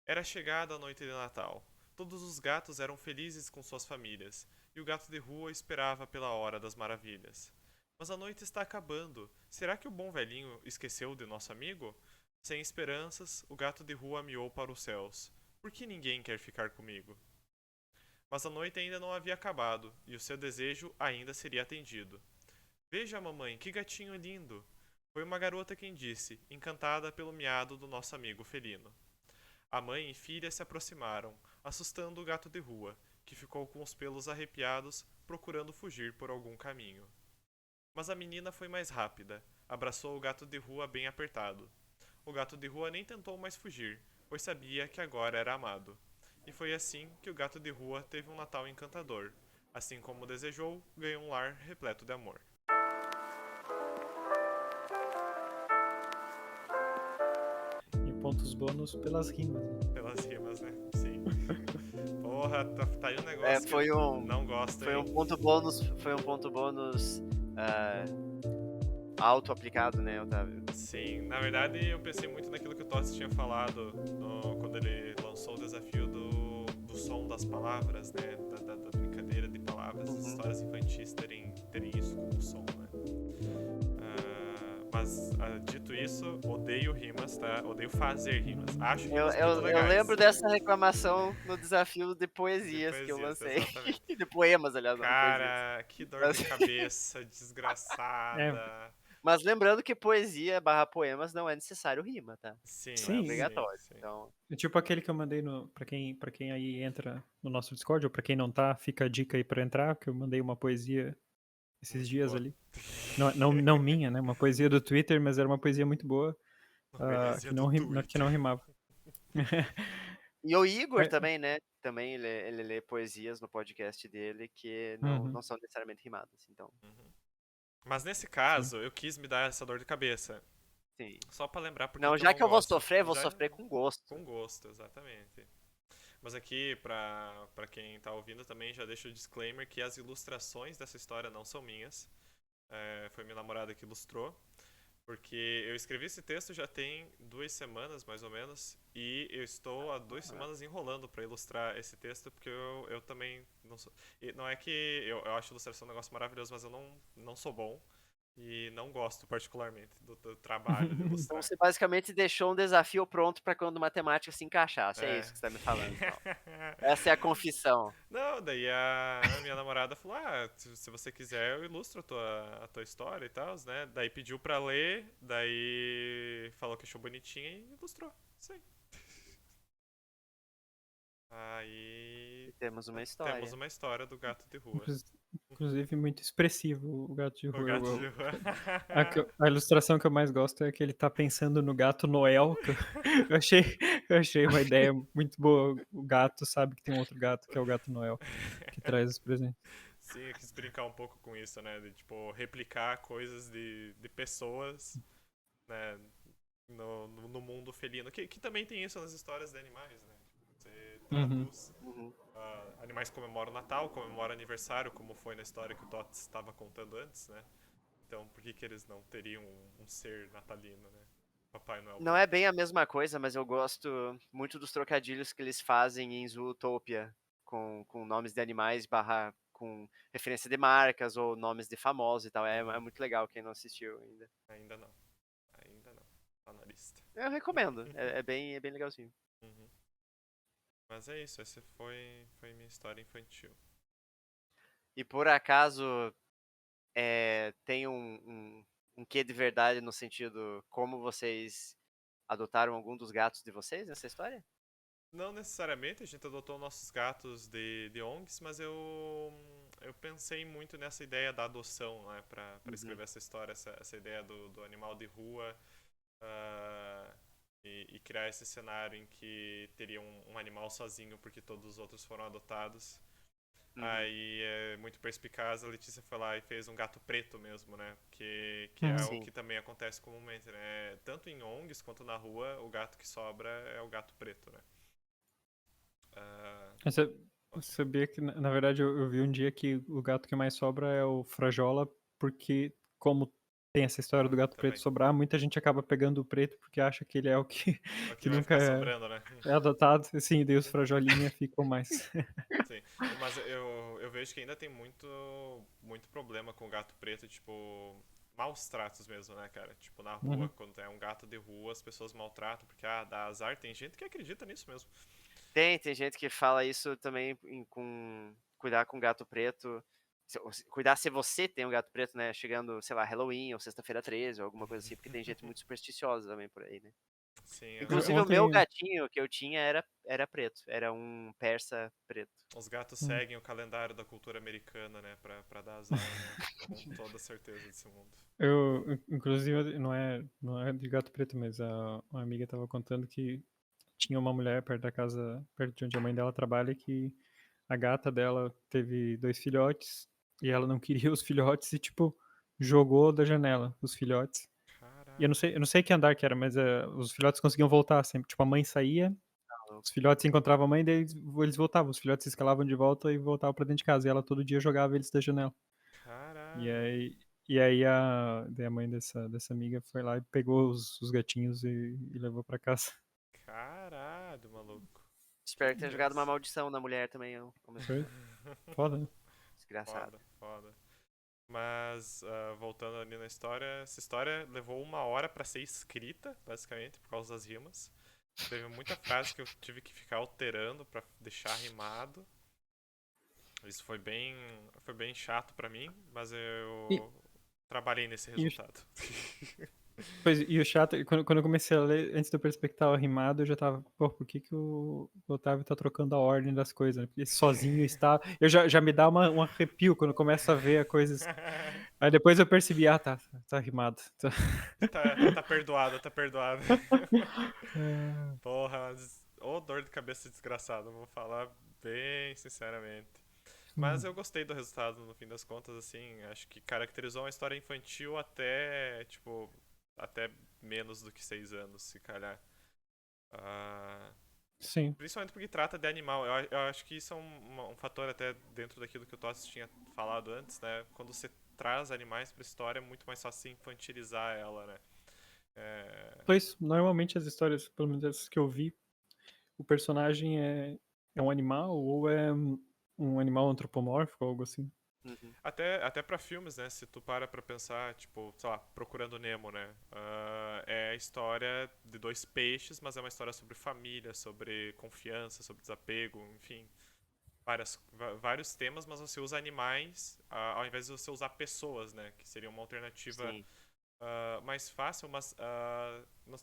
Era chegada a noite de Natal. Todos os gatos eram felizes com suas famílias, e o gato de rua esperava pela hora das maravilhas. Mas a noite está acabando. Será que o bom velhinho esqueceu de nosso amigo? Sem esperanças, o gato de rua miou para os céus. Por que ninguém quer ficar comigo? Mas a noite ainda não havia acabado, e o seu desejo ainda seria atendido. Veja, mamãe, que gatinho lindo! Foi uma garota quem disse, encantada pelo miado do nosso amigo felino. A mãe e filha se aproximaram, assustando o gato de rua, que ficou com os pelos arrepiados, procurando fugir por algum caminho. Mas a menina foi mais rápida, abraçou o gato de rua bem apertado. O gato de rua nem tentou mais fugir, pois sabia que agora era amado. E foi assim que o gato de rua teve um Natal encantador. Assim como desejou, ganhou um lar repleto de amor. E pontos bônus pelas rimas. Pelas rimas, né? Sim. Porra, tá aí um negócio foi que eu um, não gosto, foi hein? um ponto bônus auto-aplicado, né, Otávio? Sim, na verdade eu pensei muito naquilo que o Tossi tinha falado quando ele lançou o desafio do som das palavras, né? Da brincadeira de palavras, das histórias infantis terem isso como som, né? Mas, dito isso, odeio rimas, tá? Odeio fazer rimas. Acho rimas muito legais. Eu lembro dessa reclamação no desafio de poesias que eu lancei. Exatamente. De poemas, aliás, não de poesias. Cara, que dor de cabeça desgraçada. Mas lembrando que poesia / poemas não é necessário rima, tá? Sim, não é obrigatório. Sim. Então... É tipo aquele que eu mandei pra quem aí entra no nosso Discord, ou pra quem não tá, fica a dica aí pra entrar, que eu mandei uma poesia esses Muito dias boa. ali. Não minha, né? Uma poesia do Twitter, mas era uma poesia muito boa. Que não rimava. E o Igor também, né? Também ele lê poesias no podcast dele que não são necessariamente rimadas. Então. Mas nesse caso, eu quis me dar essa dor de cabeça. Sim. Só pra lembrar porque já que eu vou sofrer, vou sofrer com gosto. Com gosto, exatamente. Mas aqui, pra quem tá ouvindo também, já deixo o disclaimer que as ilustrações dessa história não são minhas. Foi minha namorada que ilustrou. Porque eu escrevi esse texto já tem 2 semanas, mais ou menos, e eu estou há 2 semanas enrolando para ilustrar esse texto, porque eu também não sou... E não é que eu acho ilustração um negócio maravilhoso, mas eu não sou bom e não gosto particularmente do trabalho de ilustrar. Então você basicamente deixou um desafio pronto para quando matemática se encaixasse, é isso que você está me falando. Então. Essa é a confissão. Não, daí a minha namorada falou, se você quiser eu ilustro a tua história e tal, né? Daí pediu pra ler, daí falou que achou bonitinha e ilustrou. Sim. Aí... Temos uma história. Temos uma história do gato de rua. Inclusive, muito expressivo o gato de rua. O gato de rua. A ilustração que eu mais gosto é que ele tá pensando no gato Noel. Eu achei uma ideia muito boa. O gato sabe que tem um outro gato, que é o gato Noel, que traz os presentes. Sim, eu quis brincar um pouco com isso, né? De, tipo, replicar coisas de pessoas, né? No mundo felino. Que também tem isso nas histórias de animais, né? Você traduz. Animais comemoram o Natal, comemoram aniversário, como foi na história que o Tots estava contando antes, né? Então, por que eles não teriam um ser natalino, né? Papai Noel. Não é bem a mesma coisa, mas eu gosto muito dos trocadilhos que eles fazem em Zootopia, com nomes de animais / com referência de marcas ou nomes de famosos e tal. É muito legal quem não assistiu ainda. Ainda não. Tá na lista. Eu recomendo. É bem legalzinho. Mas é isso, essa foi minha história infantil. E por acaso tem um quê de verdade no sentido como vocês adotaram algum dos gatos de vocês nessa história? Não necessariamente, a gente adotou nossos gatos de ONGs, mas eu pensei muito nessa ideia da adoção, né, pra escrever essa história, essa ideia do animal de rua, e criar esse cenário em que teria um animal sozinho porque todos os outros foram adotados. Aí, muito perspicaz, a Letícia foi lá e fez um gato preto mesmo, né? Que é o que também acontece comumente, né? Tanto em ONGs quanto na rua, o gato que sobra é o gato preto, né? Você sabia que, na verdade, eu vi um dia que o gato que mais sobra é o Frajola, porque como tem essa história do gato também. preto sobrar, muita gente acaba pegando o preto porque acha que ele é o que, O que vai nunca ficar sobrando, né? é adotado. Assim, daí os Frajolinha ficam mais. Sim, mas eu vejo que ainda tem muito problema com o gato preto, tipo, maus tratos mesmo, né, cara? Tipo, na rua, quando é um gato de rua, as pessoas maltratam, porque, dá azar. Tem gente que acredita nisso mesmo. Tem gente que fala isso também com cuidar com gato preto. Cuidar se você tem um gato preto, né? Chegando, sei lá, Halloween ou sexta-feira 13 ou alguma coisa assim, porque tem gente muito supersticiosa também por aí, né? Sim, Inclusive, o meu gatinho que eu tinha era preto. Era um persa preto. Os gatos seguem o calendário da cultura americana, né? Pra dar azar, né? Com toda certeza desse mundo. Inclusive, não é de gato preto, mas uma amiga tava contando que tinha uma mulher perto da casa, perto de onde a mãe dela trabalha, que a gata dela teve 2 filhotes e ela não queria os filhotes e, tipo, jogou da janela os filhotes. E eu não sei que andar que era, mas os filhotes conseguiam voltar sempre. Tipo, a mãe saía, os filhotes encontravam a mãe, daí eles voltavam. Os filhotes se escalavam de volta e voltavam pra dentro de casa. E ela todo dia jogava eles da janela. Caralho. E aí daí a mãe dessa amiga foi lá e pegou os gatinhos e levou pra casa. Caralho, maluco. Espero que tenha jogado uma maldição na mulher também. Foi foda, né? Desgraçado. Foda. Mas, voltando ali na história, essa história levou 1 hora pra ser escrita, basicamente, por causa das rimas. Teve muita frase que eu tive que ficar alterando pra deixar rimado. Isso foi bem chato pra mim, mas eu trabalhei nesse resultado. Pois, e o chato, quando eu comecei a ler, antes do Perspectiva rimado, eu já tava, pô, por que o Otávio tá trocando a ordem das coisas, né? Porque sozinho está... Eu já me dá um arrepio quando eu começo a ver a coisas. Aí depois eu percebi, tá rimado. Tá perdoado. Porra, ô dor de cabeça desgraçada, vou falar bem sinceramente. Mas eu gostei do resultado no fim das contas, assim, acho que caracterizou uma história infantil até, tipo, até menos do que 6 anos, se calhar. Sim. Principalmente porque trata de animal. Eu acho que isso é um fator até dentro daquilo que o Tossi tinha falado antes, né? Quando você traz animais pra história, é muito mais fácil infantilizar ela, né? Pois, normalmente as histórias, pelo menos essas que eu vi, o personagem é um animal ou é um animal antropomórfico, algo assim. Até pra filmes, né? Se tu pra pensar, tipo, sei lá, Procurando Nemo, né? É a história de 2 peixes, mas é uma história sobre família, sobre confiança, sobre desapego, enfim. Vários temas, mas você usa animais ao invés de você usar pessoas, né? Que seria uma alternativa mais fácil, mas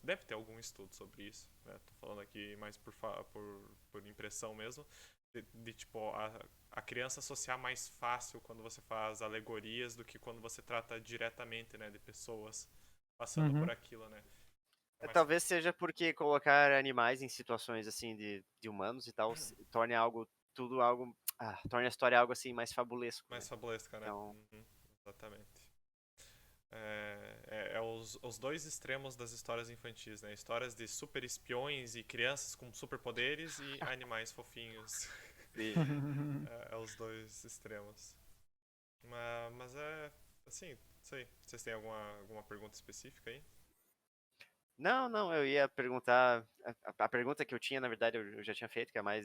deve ter algum estudo sobre isso, né? Tô falando aqui mais por impressão mesmo. Tipo, a criança associar mais fácil quando você faz alegorias do que quando você trata diretamente, né, de pessoas passando por aquilo, né? Talvez seja porque colocar animais em situações assim de humanos e tal torne torne a história algo assim mais fabulesco. Mais fabulesca, né? Então... Exatamente. Os 2 extremos das histórias infantis, né? Histórias de super espiões e crianças com superpoderes e animais fofinhos. Os 2 extremos. Mas assim, sei. Vocês têm alguma pergunta específica aí? Não, eu ia perguntar. A pergunta que eu tinha, na verdade, eu já tinha feito, que é mais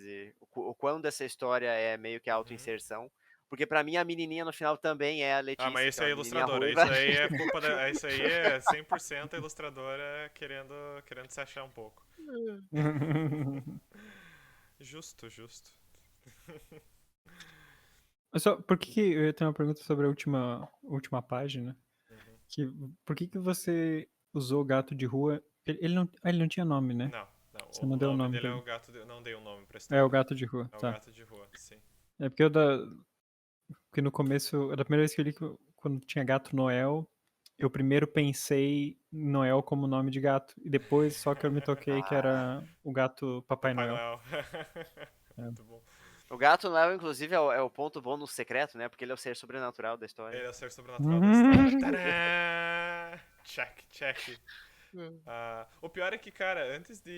o quão dessa história é meio que auto-inserção. Porque pra mim a menininha no final também é a Letícia. Mas esse é é a uma menininha ilustradora. ruiva. Isso aí é culpa da. Isso aí é 100% a ilustradora querendo se achar um pouco. Justo. Só, por que eu tenho uma pergunta sobre a última página? Por que você usou gato de rua Ele não tinha nome, né? Não. Você O não deu o nome nome dele é dele. o gato. Eu não dei um nome pra É o história. gato de rua, É o tá. gato de rua, sim. É porque porque no começo, da primeira vez que eu li, quando tinha gato Noel, eu primeiro pensei em Noel como nome de gato, e depois só que eu me toquei que era o gato Papai Papai Noel. Noel. É. Muito bom. O gato Noel, inclusive, é o ponto bônus secreto, né? Porque ele é o ser sobrenatural da história. Ele é o ser sobrenatural da história. Tadã! Check, check. O pior é que, cara, antes da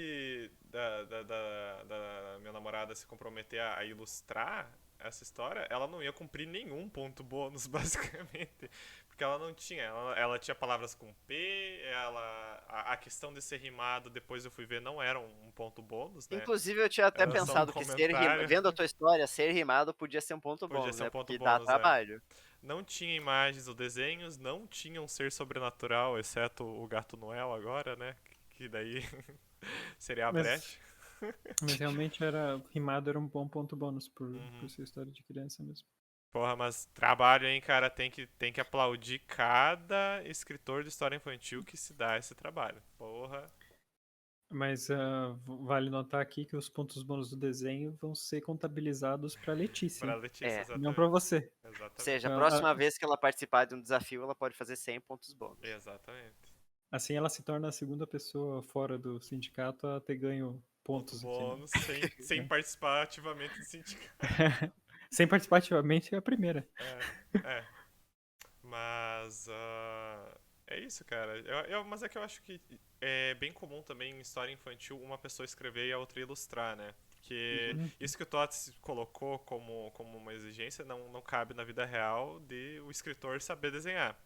minha namorada se comprometer a ilustrar essa história, ela não ia cumprir nenhum ponto bônus, basicamente. Porque ela não tinha. Ela tinha palavras com P, a questão de ser rimado, depois eu fui ver, não era um ponto bônus, né? Inclusive, eu tinha até Era só um pensado que comentário. vendo a tua história, ser rimado podia ser um ponto Podia bônus, ser um né? ponto Porque dá bônus, é. trabalho. Não tinha imagens ou desenhos, não tinha um ser sobrenatural, exceto o gato Noel agora, né? Que daí seria a brecha. Mas realmente rimado era um bom ponto bônus por Uhum. ser história de criança mesmo. Porra, mas trabalho, hein, cara? Tem que aplaudir cada escritor de história infantil que se dá esse trabalho. Porra. Mas vale notar aqui que os pontos bônus do desenho vão ser contabilizados para Letícia, Pra Letícia, É. não para exatamente. você. Ou Exatamente. seja, a Então, próxima vez que ela participar de um desafio, ela pode fazer 100 pontos bônus. Exatamente. assim ela se torna a segunda pessoa fora do sindicato a ter ganho Ponto pontos aqui, né? bônus, sem participar ativamente do sindicato. Sem participar ativamente é a primeira. É. Mas é isso, cara. Mas é que eu acho que é bem comum também em história infantil uma pessoa escrever e a outra ilustrar, né? Porque Uhum. isso que o Tots colocou como uma exigência não cabe na vida real de o escritor saber desenhar.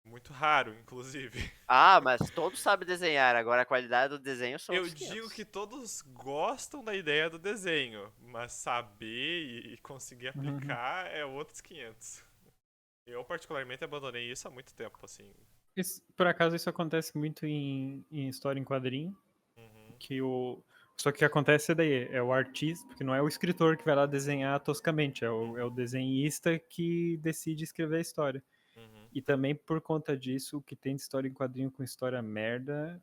Muito raro, inclusive. Ah, mas todos sabem desenhar. Agora a qualidade do desenho são Eu outros digo 500. que todos gostam da ideia do desenho, mas saber e conseguir Uhum. aplicar é outros 500. Eu, particularmente, abandonei isso há muito tempo, assim. Por acaso isso acontece muito em história em quadrinho, Uhum. só que o que acontece daí é o artista, porque não é o escritor que vai lá desenhar toscamente, é o desenhista que decide escrever a história. Uhum. E também por conta disso, o que tem de história em quadrinho com história merda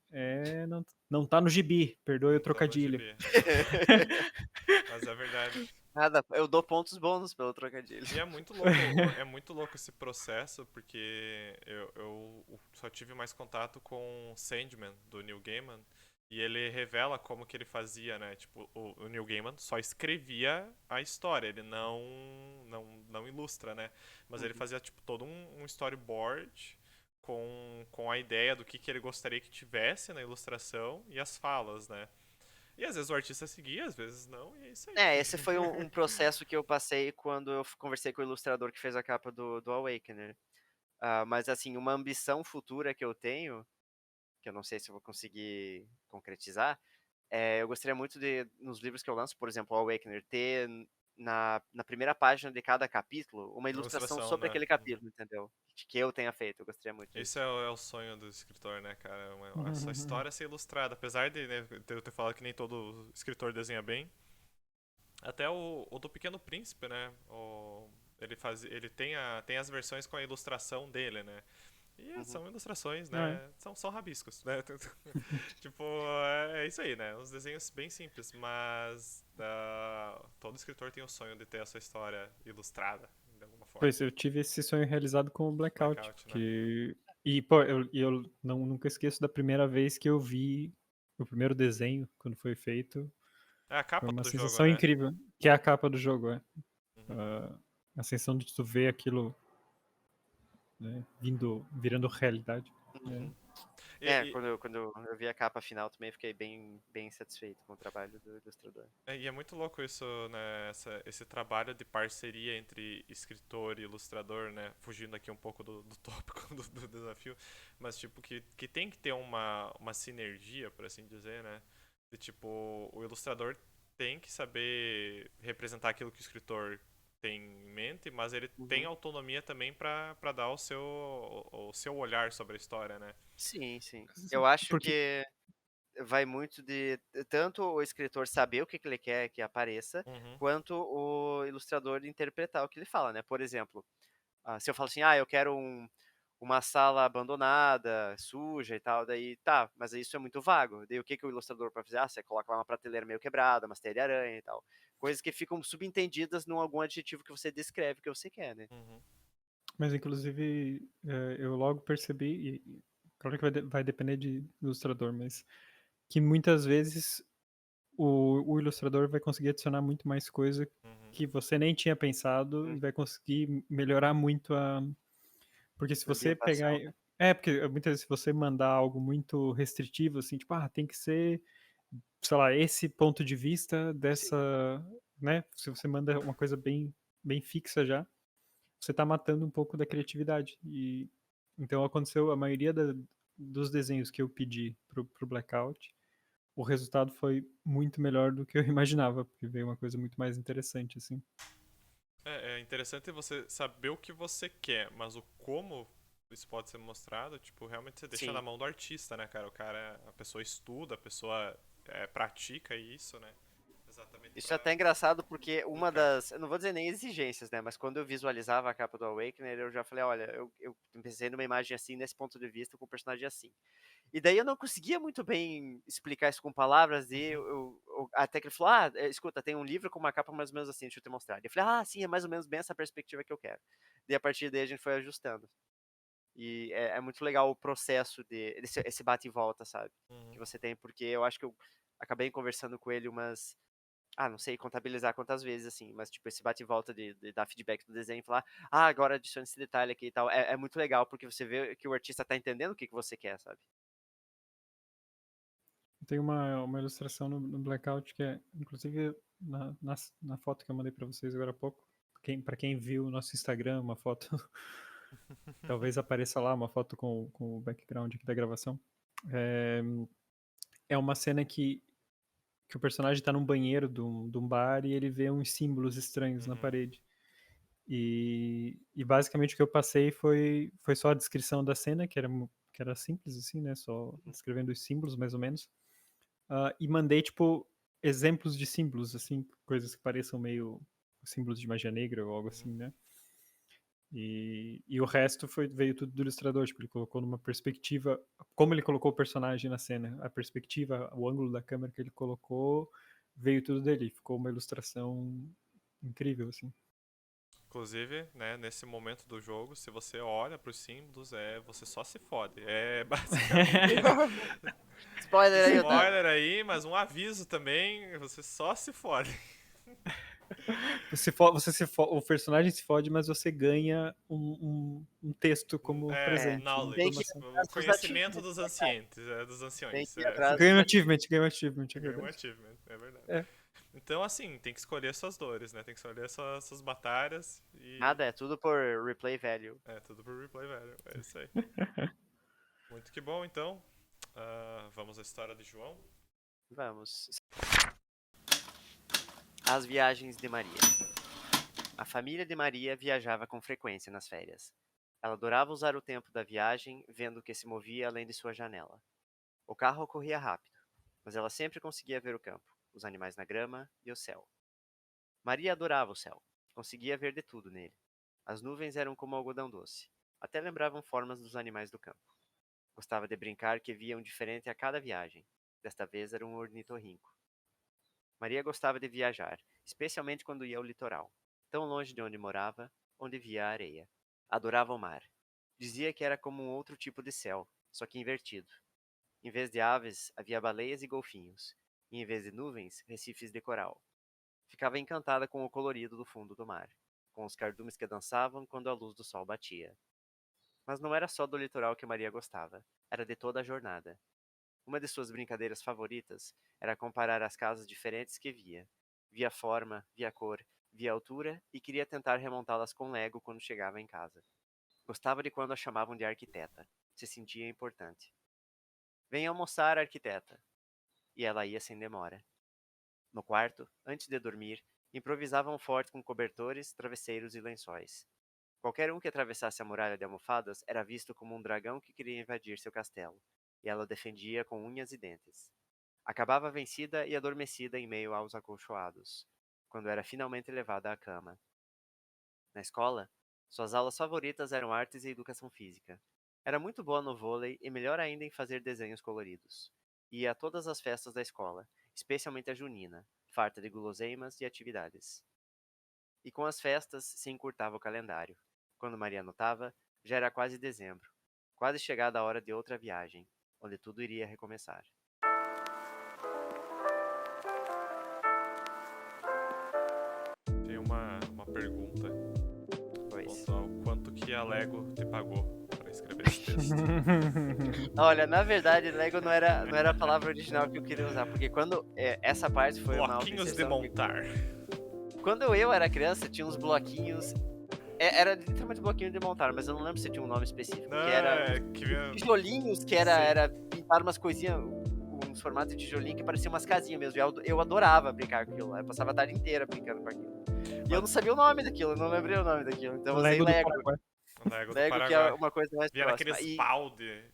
não tá no gibi, perdoe o Não tá no trocadilho. GB, exatamente. Mas é verdade. Nada, eu dou pontos bônus pelo trocadilho. E é muito louco esse processo, porque eu só tive mais contato com Sandman, do Neil Gaiman, e ele revela como que ele fazia, né? Tipo, o Neil Gaiman só escrevia a história, ele não ilustra, né? Mas ele fazia, tipo, todo um storyboard com a ideia do que ele gostaria que tivesse na ilustração e as falas, né? E às vezes o artista seguia, às vezes não, e é isso aí. Esse foi um processo que eu passei quando eu conversei com o ilustrador que fez a capa do Awakener. Mas, assim, uma ambição futura que eu tenho, que eu não sei se eu vou conseguir concretizar, eu gostaria muito de, nos livros que eu lanço, por exemplo, o Awakener, ter na primeira página de cada capítulo uma ilustração Ilustração, sobre né? aquele capítulo, entendeu? Que eu tenha feito, eu gostaria muito Esse disso. é o sonho do escritor, né, cara? A sua história ser ilustrada. Apesar de, né, eu ter falado que nem todo escritor desenha bem. Até o do Pequeno Príncipe, né? Ele tem as versões com a ilustração dele, né? E Uhum. são ilustrações, Ah, né? São rabiscos, né? Tipo, é isso aí, né? Uns desenhos bem simples, mas todo escritor tem o sonho de ter a sua história ilustrada, de alguma forma. Pois eu tive esse sonho realizado com o Blackout, Blackout, né? e pô, eu nunca esqueço da primeira vez que eu vi o primeiro desenho quando foi feito. É a Foi capa uma do jogo, sensação né? incrível, que é a capa do jogo, Uhum. a sensação de tu ver aquilo, né, virando realidade. Uhum. E, Quando eu vi a capa final também fiquei bem satisfeito com o trabalho do ilustrador. e é muito louco isso, né? Esse trabalho de parceria entre escritor e ilustrador, né? Fugindo aqui um pouco do tópico do desafio, mas tipo, que tem que ter uma sinergia, por assim dizer, né? De tipo, o ilustrador tem que saber representar aquilo que o escritor tem em mente, mas ele tem Uhum. autonomia também para dar o seu olhar sobre a história, né? Sim, sim. Eu acho Porque que vai muito de tanto o escritor saber o que ele quer que apareça, Uhum, quanto o ilustrador interpretar o que ele fala, né? Por exemplo, se eu falo assim, eu quero uma sala abandonada, suja e tal, daí tá, mas isso é muito vago. Daí o que o ilustrador pode fazer? Ah, você coloca lá uma prateleira meio quebrada, umas teia de aranha e tal. Coisas que ficam subentendidas num algum adjetivo que você descreve que você quer, né? Uhum. Mas, inclusive, eu logo percebi, e claro que vai depender de ilustrador, mas que muitas vezes o ilustrador vai conseguir adicionar muito mais coisa Uhum. que você nem tinha pensado e vai conseguir melhorar muito a... Porque se você pegar... Ambientação, né? Porque muitas vezes se você mandar algo muito restritivo, assim, tipo, tem que ser, sei lá, esse ponto de vista Sim. dessa, né? Se você manda uma coisa bem, bem fixa já, você tá matando um pouco da criatividade. E então aconteceu a maioria dos desenhos que eu pedi pro Blackout, o resultado foi muito melhor do que eu imaginava, porque veio uma coisa muito mais interessante, assim. É interessante você saber o que você quer, mas o como isso pode ser mostrado, tipo, realmente você deixa na Sim. mão do artista, né, cara? A pessoa estuda, a pessoa pratica isso, né? Exatamente Isso é pra até engraçado porque uma publicar. das, eu não vou dizer nem exigências, né, mas quando eu visualizava a capa do Awakener, eu já falei, olha, eu pensei numa imagem assim, nesse ponto de vista, com o personagem assim. E daí eu não conseguia muito bem explicar isso com palavras, e Uhum. até que ele falou, escuta, tem um livro com uma capa mais ou menos assim, deixa eu te mostrar. E eu falei, sim, é mais ou menos bem essa perspectiva que eu quero. E a partir daí a gente foi ajustando. E é muito legal o processo esse bate e volta, sabe? Que Uhum. você tem, porque eu acho que eu acabei conversando com ele umas, não sei contabilizar quantas vezes, assim, mas tipo, esse bate e volta de dar feedback do desenho e falar, agora adicione esse detalhe aqui e tal, é muito legal, porque você vê que o artista tá entendendo o que você quer, sabe? Tem uma ilustração no Blackout que é, inclusive, na foto que eu mandei pra vocês agora há pouco, pra quem viu o nosso Instagram, uma foto, talvez apareça lá, uma foto com o background aqui da gravação. É uma cena que o personagem tá num banheiro de um bar e ele vê uns símbolos estranhos na Uhum. parede. E basicamente o que eu passei foi só a descrição da cena, que era simples, assim, né? Só descrevendo os símbolos, mais ou menos. E mandei, tipo, exemplos de símbolos, assim, coisas que pareçam meio símbolos de magia negra ou algo Uhum. assim, né? E o resto veio tudo do ilustrador, tipo, ele colocou numa perspectiva, como ele colocou o personagem na cena, a perspectiva, o ângulo da câmera que ele colocou, veio tudo dele, ficou uma ilustração incrível, assim. Inclusive, né, nesse momento do jogo, se você olha pros símbolos, você só se fode. É basicamente Spoiler aí, Otávio. spoiler aí, mas um aviso também, você só se fode. O personagem se fode, mas você ganha um texto como presente, uma Tem que ir Knowledge. informação. O atrás dos conhecimento achievements, dos né, cara? ancientes, dos Tem anciões. que ir atrás Ganha dos um achievements. achievement, ganha um achievement, é Ganha um verdade. achievement, é verdade. É. Então, assim, tem que escolher suas dores, né? Tem que escolher suas batalhas e. Nada, é tudo por replay value. É, tudo por replay value. É isso aí. Muito que bom, então. Vamos à história de João. Vamos. As viagens de Maria. A família de Maria viajava com frequência nas férias. Ela adorava usar o tempo da viagem vendo o que se movia além de sua janela. O carro corria rápido, mas ela sempre conseguia ver o campo, os animais na grama e o céu. Maria adorava o céu. Conseguia ver de tudo nele. As nuvens eram como algodão doce. Até lembravam formas dos animais do campo. Gostava de brincar que via um diferente a cada viagem. Desta vez era um ornitorrinco. Maria gostava de viajar, especialmente quando ia ao litoral, tão longe de onde morava, onde via a areia. Adorava o mar. Dizia que era como um outro tipo de céu, só que invertido. Em vez de aves, havia baleias e golfinhos, e em vez de nuvens, recifes de coral. Ficava encantada com o colorido do fundo do mar, com os cardumes que dançavam quando a luz do sol batia. Mas não era só do litoral que Maria gostava, era de toda a jornada. Uma de suas brincadeiras favoritas era comparar as casas diferentes que via. Via forma, via cor, via altura e queria tentar remontá-las com Lego quando chegava em casa. Gostava de quando a chamavam de arquiteta. Se sentia importante. Venha almoçar, arquiteta. E ela ia sem demora. No quarto, antes de dormir, improvisava um forte com cobertores, travesseiros e lençóis. Qualquer um que atravessasse a muralha de almofadas era visto como um dragão que queria invadir seu castelo, e ela o defendia com unhas e dentes. Acabava vencida e adormecida em meio aos acolchoados, quando era finalmente levada à cama. Na escola, Suas aulas favoritas eram artes e educação física. Era muito boa no vôlei e melhor ainda em fazer desenhos coloridos. Ia a todas as festas da escola, especialmente a junina, farta de guloseimas e atividades. E com as festas se encurtava o calendário. Quando Maria notava, já era quase dezembro, quase chegada a hora de outra viagem, onde tudo iria recomeçar. Tem uma pergunta. Pois. Pontual. Quanto que a Lego te pagou pra escrever esse texto? Olha, na verdade, Lego não era a palavra original que eu queria usar, porque quando essa parte foi uma Bloquinhos de autoinserção que- montar. Quando eu era criança, tinha uns bloquinhos. Era literalmente bloquinho de montar, mas eu não lembro se tinha um nome específico. Não, Que era é que tijolinhos, que era pintar umas coisinhas, uns formatos de tijolinho que pareciam umas casinhas mesmo. Eu adorava brincar com aquilo lá. Eu passava a tarde inteira brincando com aquilo. E eu não sabia o nome daquilo, eu não lembrei o nome daquilo. Então eu usei Lego do Lego. Paraguai. Lego do Lego, que Paraguai. é uma coisa mais Vinha próxima. naqueles E balde.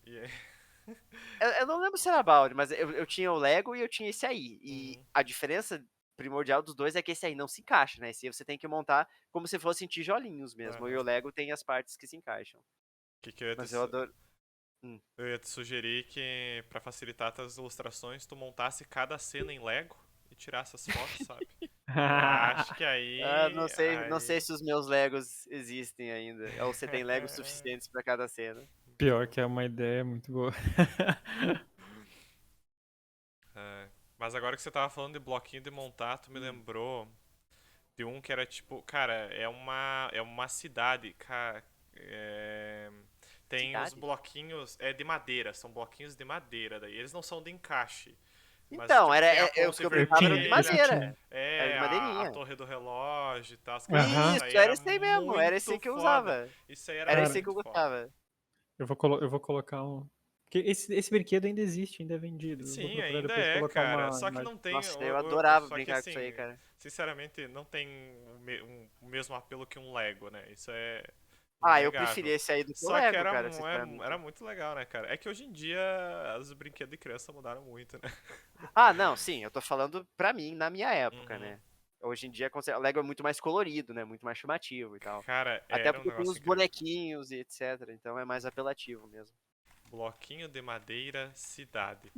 eu não lembro se era balde, mas eu tinha o Lego e eu tinha esse aí. E a diferença primordial dos dois é que esse aí não se encaixa, né? Esse aí você tem que montar como se fossem tijolinhos mesmo. E o Lego tem as partes que se encaixam. Que eu ia Mas te eu adoro. Eu ia te sugerir que, pra facilitar as ilustrações, tu montasse cada cena em Lego e tirasse as fotos, sabe? Acho que aí. Não sei se os meus Legos existem ainda. Ou você tem Legos suficientes pra cada cena. Pior que é uma ideia muito boa. Mas agora que você tava falando de bloquinho de montar, tu me lembrou de um que era tipo, cara, é uma cidade, cara. Tem Cidade? os bloquinhos de madeira, são bloquinhos de madeira, daí eles não são de encaixe. Mas, Então, tipo, tem a o ponte que eu brincava era de vermelha, madeira. É, Era de a madeirinha. torre do relógio e tal. As Aham. coisas. Isso, aí era esse aí mesmo. Era muito esse aí que eu foda. usava. Isso aí era Era Cara, esse aí que eu muito foda. gostava. Eu vou colocar um. Porque esse brinquedo ainda existe, ainda é vendido. Eu vou Sim, procurar ainda depois é, colocar cara. uma Só que imagem. não tem. Nossa, eu adorava só que, brincar com assim, isso aí, cara. sinceramente, não tem o mesmo apelo que um Lego, né? Isso é. Ah, eu inegável. preferi esse aí do que o Só que Lego, cara, sinceramente. era muito legal, né, cara? É que hoje em dia os brinquedos de criança mudaram muito, né? Ah, não, sim, eu tô falando pra mim, na minha época, Uhum. né? Hoje em dia, o Lego é muito mais colorido, né? Muito mais chamativo e tal. Cara, Até era um porque tem negócio os incrível. bonequinhos e etc. Então é mais apelativo mesmo. Bloquinho de madeira, cidade.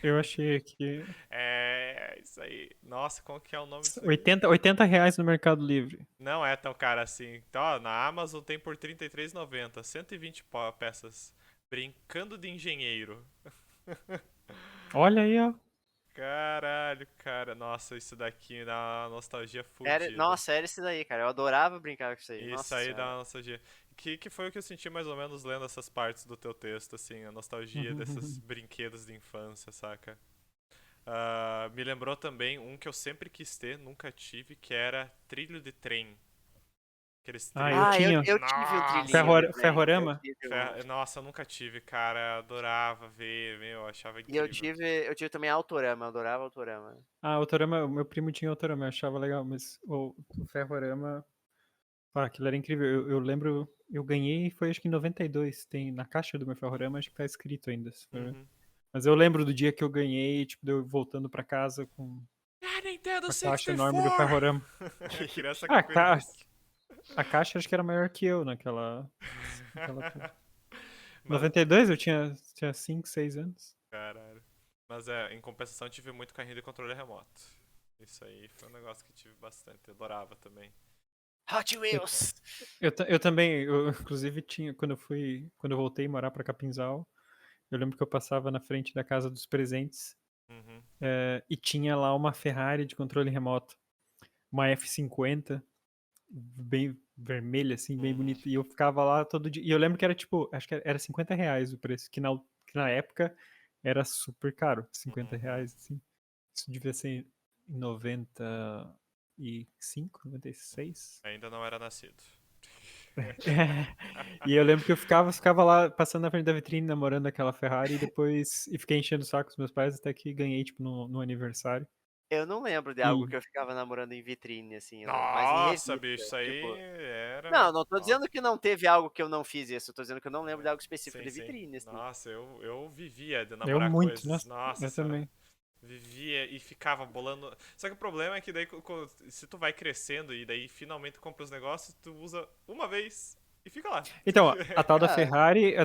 Eu achei aqui. É, isso aí. Nossa, qual que é o nome disso aqui? 80 reais no Mercado Livre. Não é tão caro assim. Então, ó, na Amazon tem por R$ 33,90. 120 peças. Brincando de engenheiro. Olha aí, ó. Caralho, cara. Nossa, isso daqui dá uma nostalgia fodida. Nossa, era esse daí, cara. Eu adorava brincar com isso aí. Isso Nossa aí senhora. dá uma nostalgia. Que foi o que eu senti mais ou menos lendo essas partes do teu texto, assim, a nostalgia desses brinquedos de infância, saca? Me lembrou também um que eu sempre quis ter, nunca tive, que era trilho de trem. Aqueles Ah, trilhos. eu tinha. Eu tive um trilhinho. Ferrora- de trem. Ferrorama? Eu tive um. Nossa, eu nunca tive, cara. Adorava ver, eu achava E eu incrível. tive também Autorama, eu adorava Autorama. Ah, Autorama, o meu primo tinha Autorama, eu achava legal, mas o Ferrorama. Ah, aquilo era incrível. Eu lembro, eu ganhei, foi acho que em 92. Tem na caixa do meu Ferrorama, acho que tá escrito ainda. Se for ver. Uhum. Mas eu lembro do dia que eu ganhei, tipo, eu voltando pra casa com Nintendo a caixa 64! enorme do Ferrorama. A criança Ah, com tá. isso. A caixa acho que era maior que eu naquela. Mas, 92 eu tinha 5, 6 anos. caralho. Mas em compensação, eu tive muito carrinho de controle remoto. Isso aí foi um negócio que tive bastante. Eu adorava também. Hot Wheels! Eu também, inclusive tinha, quando eu voltei a morar pra Capinzal, eu lembro que eu passava na frente da casa dos presentes Uhum. e tinha lá uma Ferrari de controle remoto, uma F50, bem vermelha, assim, bem bonita, e eu ficava lá todo dia, e eu lembro que era tipo, acho que era 50 reais o preço, que na época era super caro, 50 reais, assim, isso devia ser em 95, 96. Ainda não era nascido. E eu lembro que eu ficava lá passando na frente da vitrine namorando aquela Ferrari e fiquei enchendo o saco dos meus pais até que ganhei tipo no aniversário. Eu não lembro de algo que eu ficava namorando em vitrine, assim, mas em Nossa, revista. bicho, isso aí Tipo, era. não tô dizendo que não teve algo que eu não fiz isso, eu tô dizendo que eu não lembro de algo específico Sim, de sim. vitrine, assim. Nossa, eu vivia de Eu namorar muito, coisas. Nossa eu senhora. também. Vivia e ficava bolando. Só que o problema é que daí, se tu vai crescendo e daí finalmente compra os negócios, tu usa uma vez e fica lá. Então, a tal da Ferrari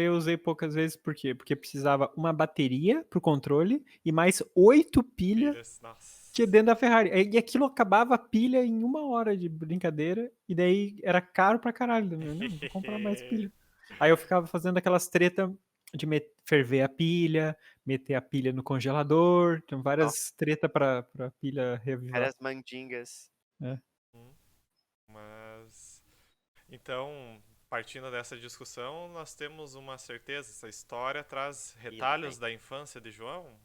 eu usei poucas vezes, por quê? Porque precisava uma bateria pro controle e mais 8 pilhas Nossa. que dentro da Ferrari. E aquilo acabava a pilha em 1 hora de brincadeira, e daí era caro pra caralho. Não, vou comprar mais pilha. Aí eu ficava fazendo aquelas tretas de ferver a pilha, meter a pilha no congelador, tem várias tretas pra pilha reavivar. Várias mandingas. É. Mas. Então, partindo dessa discussão, nós temos uma certeza: essa história traz retalhos da infância de João?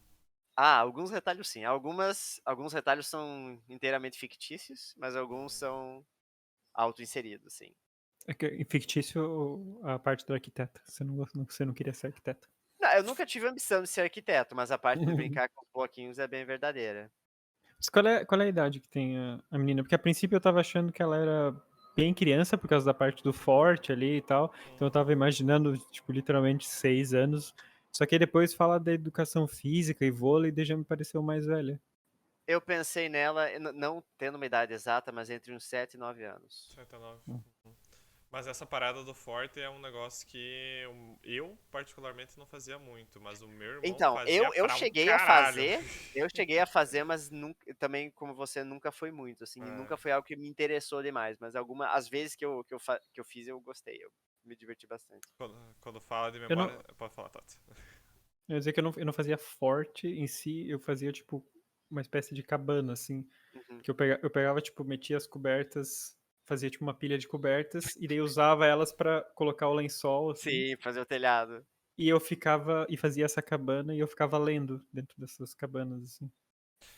Alguns retalhos sim. Alguns retalhos são inteiramente fictícios, mas alguns são auto-inseridos, sim. É que fictício a parte do arquiteto. Você não queria ser arquiteto. Não, eu nunca tive a ambição de ser arquiteto, mas a parte de brincar com os bloquinhos é bem verdadeira. Mas qual é a idade que tem a menina? Porque a princípio eu tava achando que ela era bem criança, por causa da parte do forte ali e tal. Então eu tava imaginando, tipo, literalmente 6 anos. Só que aí depois fala da educação física e vôlei, e daí já me pareceu mais velha. Eu pensei nela, não tendo uma idade exata, mas entre uns 7 e 9 anos. 7 a 9. Mas essa parada do forte é um negócio que eu particularmente não fazia muito, mas o meu irmão Então, fazia eu pra cheguei um a caralho. fazer, mas nunca, também como você nunca foi muito, assim, nunca foi algo que me interessou demais, mas às vezes que eu fiz eu gostei, eu me diverti bastante. Quando fala de memória, pode falar, Tati. Eu ia dizer que eu não fazia forte em si, eu fazia, tipo, uma espécie de cabana, assim. Que eu pegava, tipo, metia as cobertas, fazia, tipo, uma pilha de cobertas, e daí usava elas pra colocar o lençol, assim. Sim, fazer o telhado. E eu ficava, e fazia essa cabana, e eu ficava lendo dentro dessas cabanas, assim.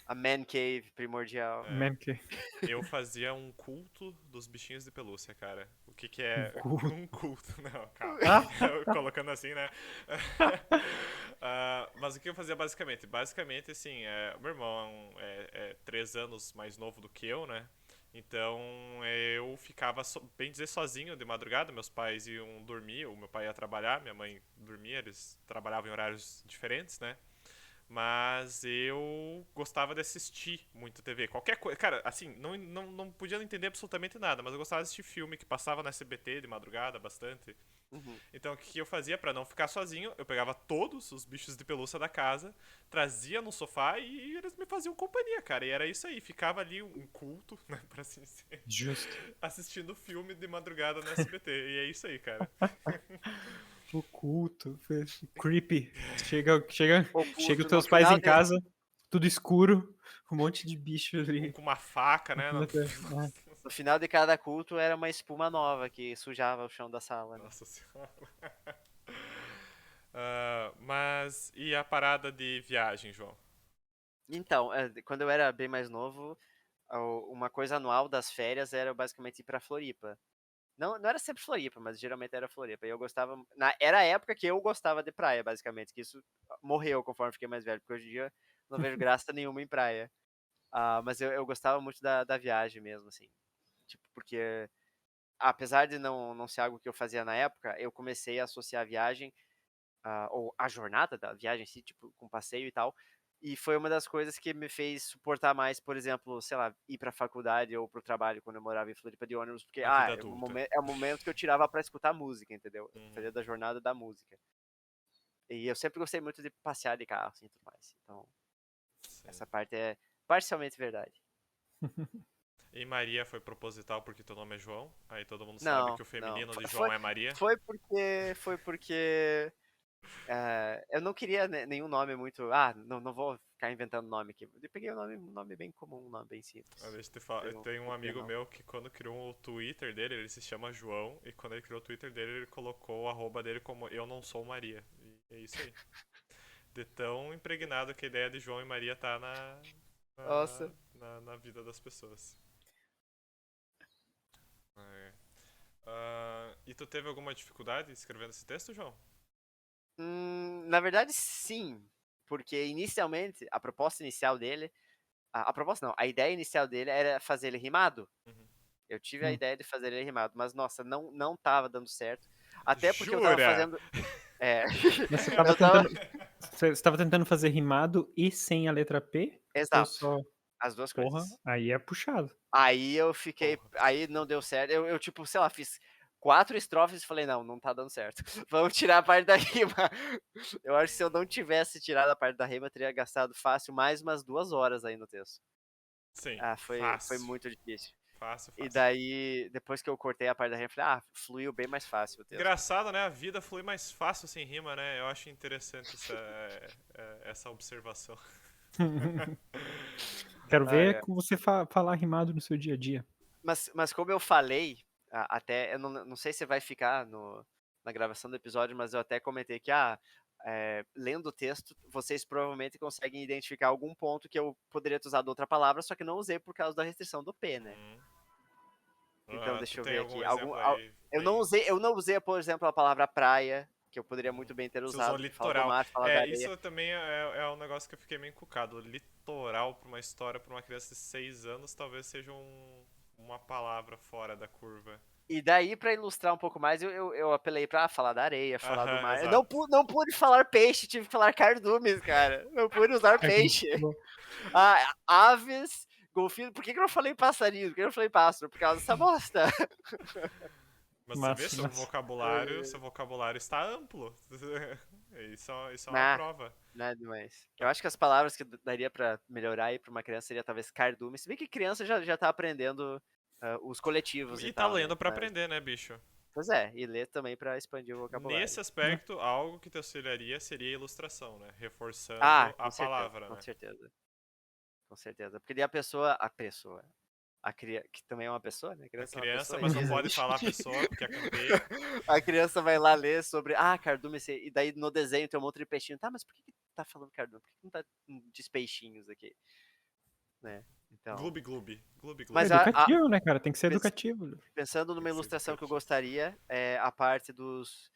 A man cave primordial. Man cave. Eu fazia um culto dos bichinhos de pelúcia, cara. O que é um culto? Não, calma. Colocando assim, né? Mas o que eu fazia basicamente? Basicamente, assim, meu irmão é 3 anos mais novo do que eu, né? Então eu ficava, bem dizer, sozinho de madrugada. Meus pais iam dormir, o meu pai ia trabalhar, minha mãe dormia, eles trabalhavam em horários diferentes, né? Mas eu gostava de assistir muito TV. Qualquer coisa. Cara, assim, não podia entender absolutamente nada, mas eu gostava de assistir filme que passava na SBT de madrugada bastante. Então o que eu fazia pra não ficar sozinho? Eu pegava todos os bichos de pelúcia da casa, trazia no sofá e eles me faziam companhia, cara. E era isso aí. Ficava ali um culto, né, pra assim dizer. Justo. Assistindo filme de madrugada na SBT. E é isso aí, cara. O culto, creepy. Chega os teus no pais final em casa, tudo escuro, um monte de bicho ali. Com uma faca, né? No final de cada culto era uma espuma nova que sujava o chão da sala. Né? Nossa senhora. Mas e a parada de viagem, João? Então, quando eu era bem mais novo, uma coisa anual das férias era basicamente ir pra Floripa. Não era sempre Floripa, mas geralmente era Floripa. E eu gostava. Era a época que eu gostava de praia, basicamente. Que isso morreu conforme fiquei mais velho, porque hoje em dia não vejo graça nenhuma em praia. Mas eu gostava muito da viagem mesmo, assim. Tipo, porque apesar de não ser algo que eu fazia na época, eu comecei a associar a viagem, ou a jornada da viagem em si, tipo, com passeio e tal. E foi uma das coisas que me fez suportar mais, por exemplo, sei lá, ir pra faculdade ou pro trabalho quando eu morava em Floripa de ônibus, porque é o momento que eu tirava pra escutar música, entendeu? Fazia da jornada da música. E eu sempre gostei muito de passear de carro, assim, e tudo mais. Então, essa parte é parcialmente verdade. E Maria foi proposital porque teu nome é João? Aí todo mundo sabe que o feminino de João é Maria? Foi porque eu não queria nenhum nome muito. Não vou ficar inventando nome aqui. Eu peguei um nome bem comum, um nome bem simples. Deixa eu te falar. Tem um amigo meu que quando criou o Twitter dele, ele se chama João. E quando ele criou o Twitter dele, ele colocou o arroba dele como Eu Não Sou Maria. E é isso aí. De tão impregnado que a ideia de João e Maria tá na vida das pessoas. E tu teve alguma dificuldade escrevendo esse texto, João? Na verdade, sim. Porque inicialmente, a proposta inicial dele. A proposta não, a ideia inicial dele era fazer ele rimado. Eu tive a ideia de fazer ele rimado, mas nossa, não tava dando certo. Até porque Jura? eu tava fazendo. Você tava Você estava tentando fazer rimado e sem a letra P? Ou Exato. só... As duas Porra, coisas. aí é puxado. Aí eu fiquei. Porra. Aí não deu certo. Eu, tipo, sei lá, fiz 4 estrofes e falei, não tá dando certo. Vamos tirar a parte da rima. Eu acho que se eu não tivesse tirado a parte da rima, eu teria gastado fácil mais umas 2 horas aí no texto. Sim, Foi fácil. muito difícil. Fácil. E daí, depois que eu cortei a parte da rima, eu falei, fluiu bem mais fácil o texto. Engraçado, né? A vida flui mais fácil sem rima, né? Eu acho interessante essa observação. Quero ver como você falar rimado no seu dia a dia. Mas como eu falei, até, eu não sei se vai ficar na gravação do episódio, mas eu até comentei que, lendo o texto, vocês provavelmente conseguem identificar algum ponto que eu poderia ter usado outra palavra, só que não usei por causa da restrição do P, né? Então, deixa eu ver aqui. Eu não usei, por exemplo, a palavra praia, que eu poderia muito bem ter Você usado. usou litoral. Do mar, fala da areia. Isso também é um negócio que eu fiquei meio encucado. Litoral pra uma história, pra uma criança de 6 anos, talvez seja uma palavra fora da curva. E daí, pra ilustrar um pouco mais, eu apelei pra falar da areia, falar do mar. Exato. Não pude falar peixe, tive que falar cardumes, cara. Não pude usar peixe. Aves, golfinho. Por que eu não falei passarinho? Por que eu não falei pássaro? Por causa dessa bosta. Mas você vê, seu vocabulário está amplo. Isso é uma prova. Nada demais. Eu acho que as palavras que daria pra melhorar aí pra uma criança seria talvez cardume. Se bem que criança já tá aprendendo os coletivos e tá tal, lendo né? pra aprender, né, bicho? Pois é, e ler também pra expandir o vocabulário. Nesse aspecto, algo que te auxiliaria seria a ilustração, né? Reforçando a palavra, com né? certeza. Com certeza. Porque daí a pessoa, que também é uma pessoa, né? A criança, mas não pode falar pessoa, porque é com P. A criança vai lá ler sobre, cardume, e daí no desenho tem um monte de peixinho. Tá, mas por que tá falando cardume? Por que não tá de peixinhos aqui? Né? Então... Gloob. Mas é educativo, né, cara? Tem que ser educativo. Pensando numa ilustração que eu gostaria, é a parte dos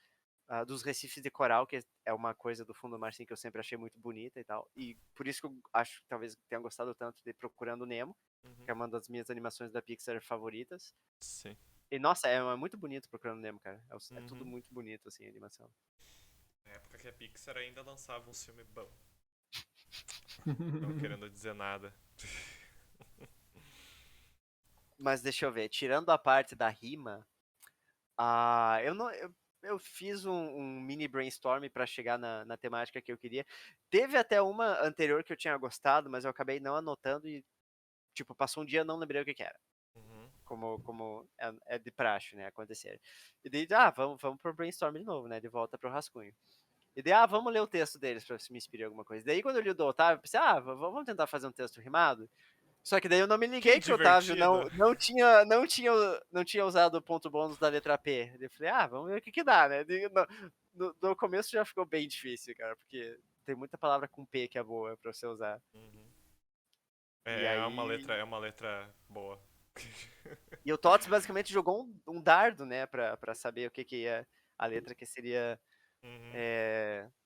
recifes de coral, que é uma coisa do fundo do mar, assim, que eu sempre achei muito bonita e tal. E por isso que eu acho que talvez tenha gostado tanto de Procurando Nemo, que é uma das minhas animações da Pixar favoritas. Sim. E, nossa, é muito bonito Procurando Nemo, cara. É tudo muito bonito, assim, a animação. Na época que a Pixar ainda lançava um filme bom. Não querendo dizer nada. Mas deixa eu ver, tirando a parte da rima, eu fiz um mini brainstorm pra chegar na temática que eu queria. Teve até uma anterior que eu tinha gostado, mas eu acabei não anotando e, tipo, passou um dia e não lembrei o que era. Como é de praxe, né, acontecer. E daí, vamos pro brainstorm de novo, né, de volta pro rascunho. E daí, vamos ler o texto deles pra ver se me inspira em alguma coisa. Daí, quando eu li o do Otávio, eu pensei, vamos tentar fazer um texto rimado? Só que daí eu não me liguei que o Otávio não tinha usado o ponto bônus da letra P. Eu falei, vamos ver o que dá, né? No começo já ficou bem difícil, cara, porque tem muita palavra com P que é boa pra você usar. É uma letra boa. E o Tots basicamente jogou um dardo, né, pra saber o que é a letra que seria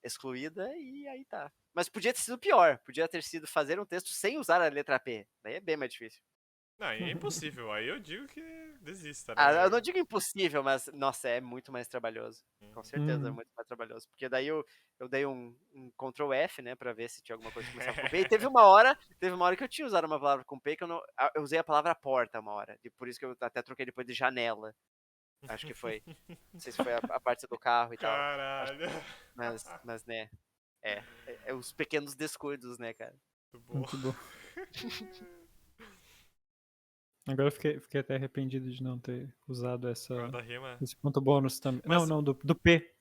excluída, e aí tá. Mas podia ter sido pior, podia ter sido fazer um texto sem usar a letra P, daí é bem mais difícil. Não, é impossível, aí eu digo que desista, né? Eu não digo impossível, mas, nossa, é muito mais trabalhoso. Com certeza é muito mais trabalhoso, porque daí eu dei um Ctrl F, né, pra ver se tinha alguma coisa que começava com P, e teve uma hora que eu tinha usado uma palavra com P, que eu usei a palavra porta uma hora, e por isso que eu até troquei depois de janela. Acho que foi. Não sei se foi a parte do carro e tal. Caralho. Mas né, é os pequenos descuidos, né, cara. Muito bom. Agora eu fiquei até arrependido de não ter usado esse ponto bônus também. Mas, não, do P.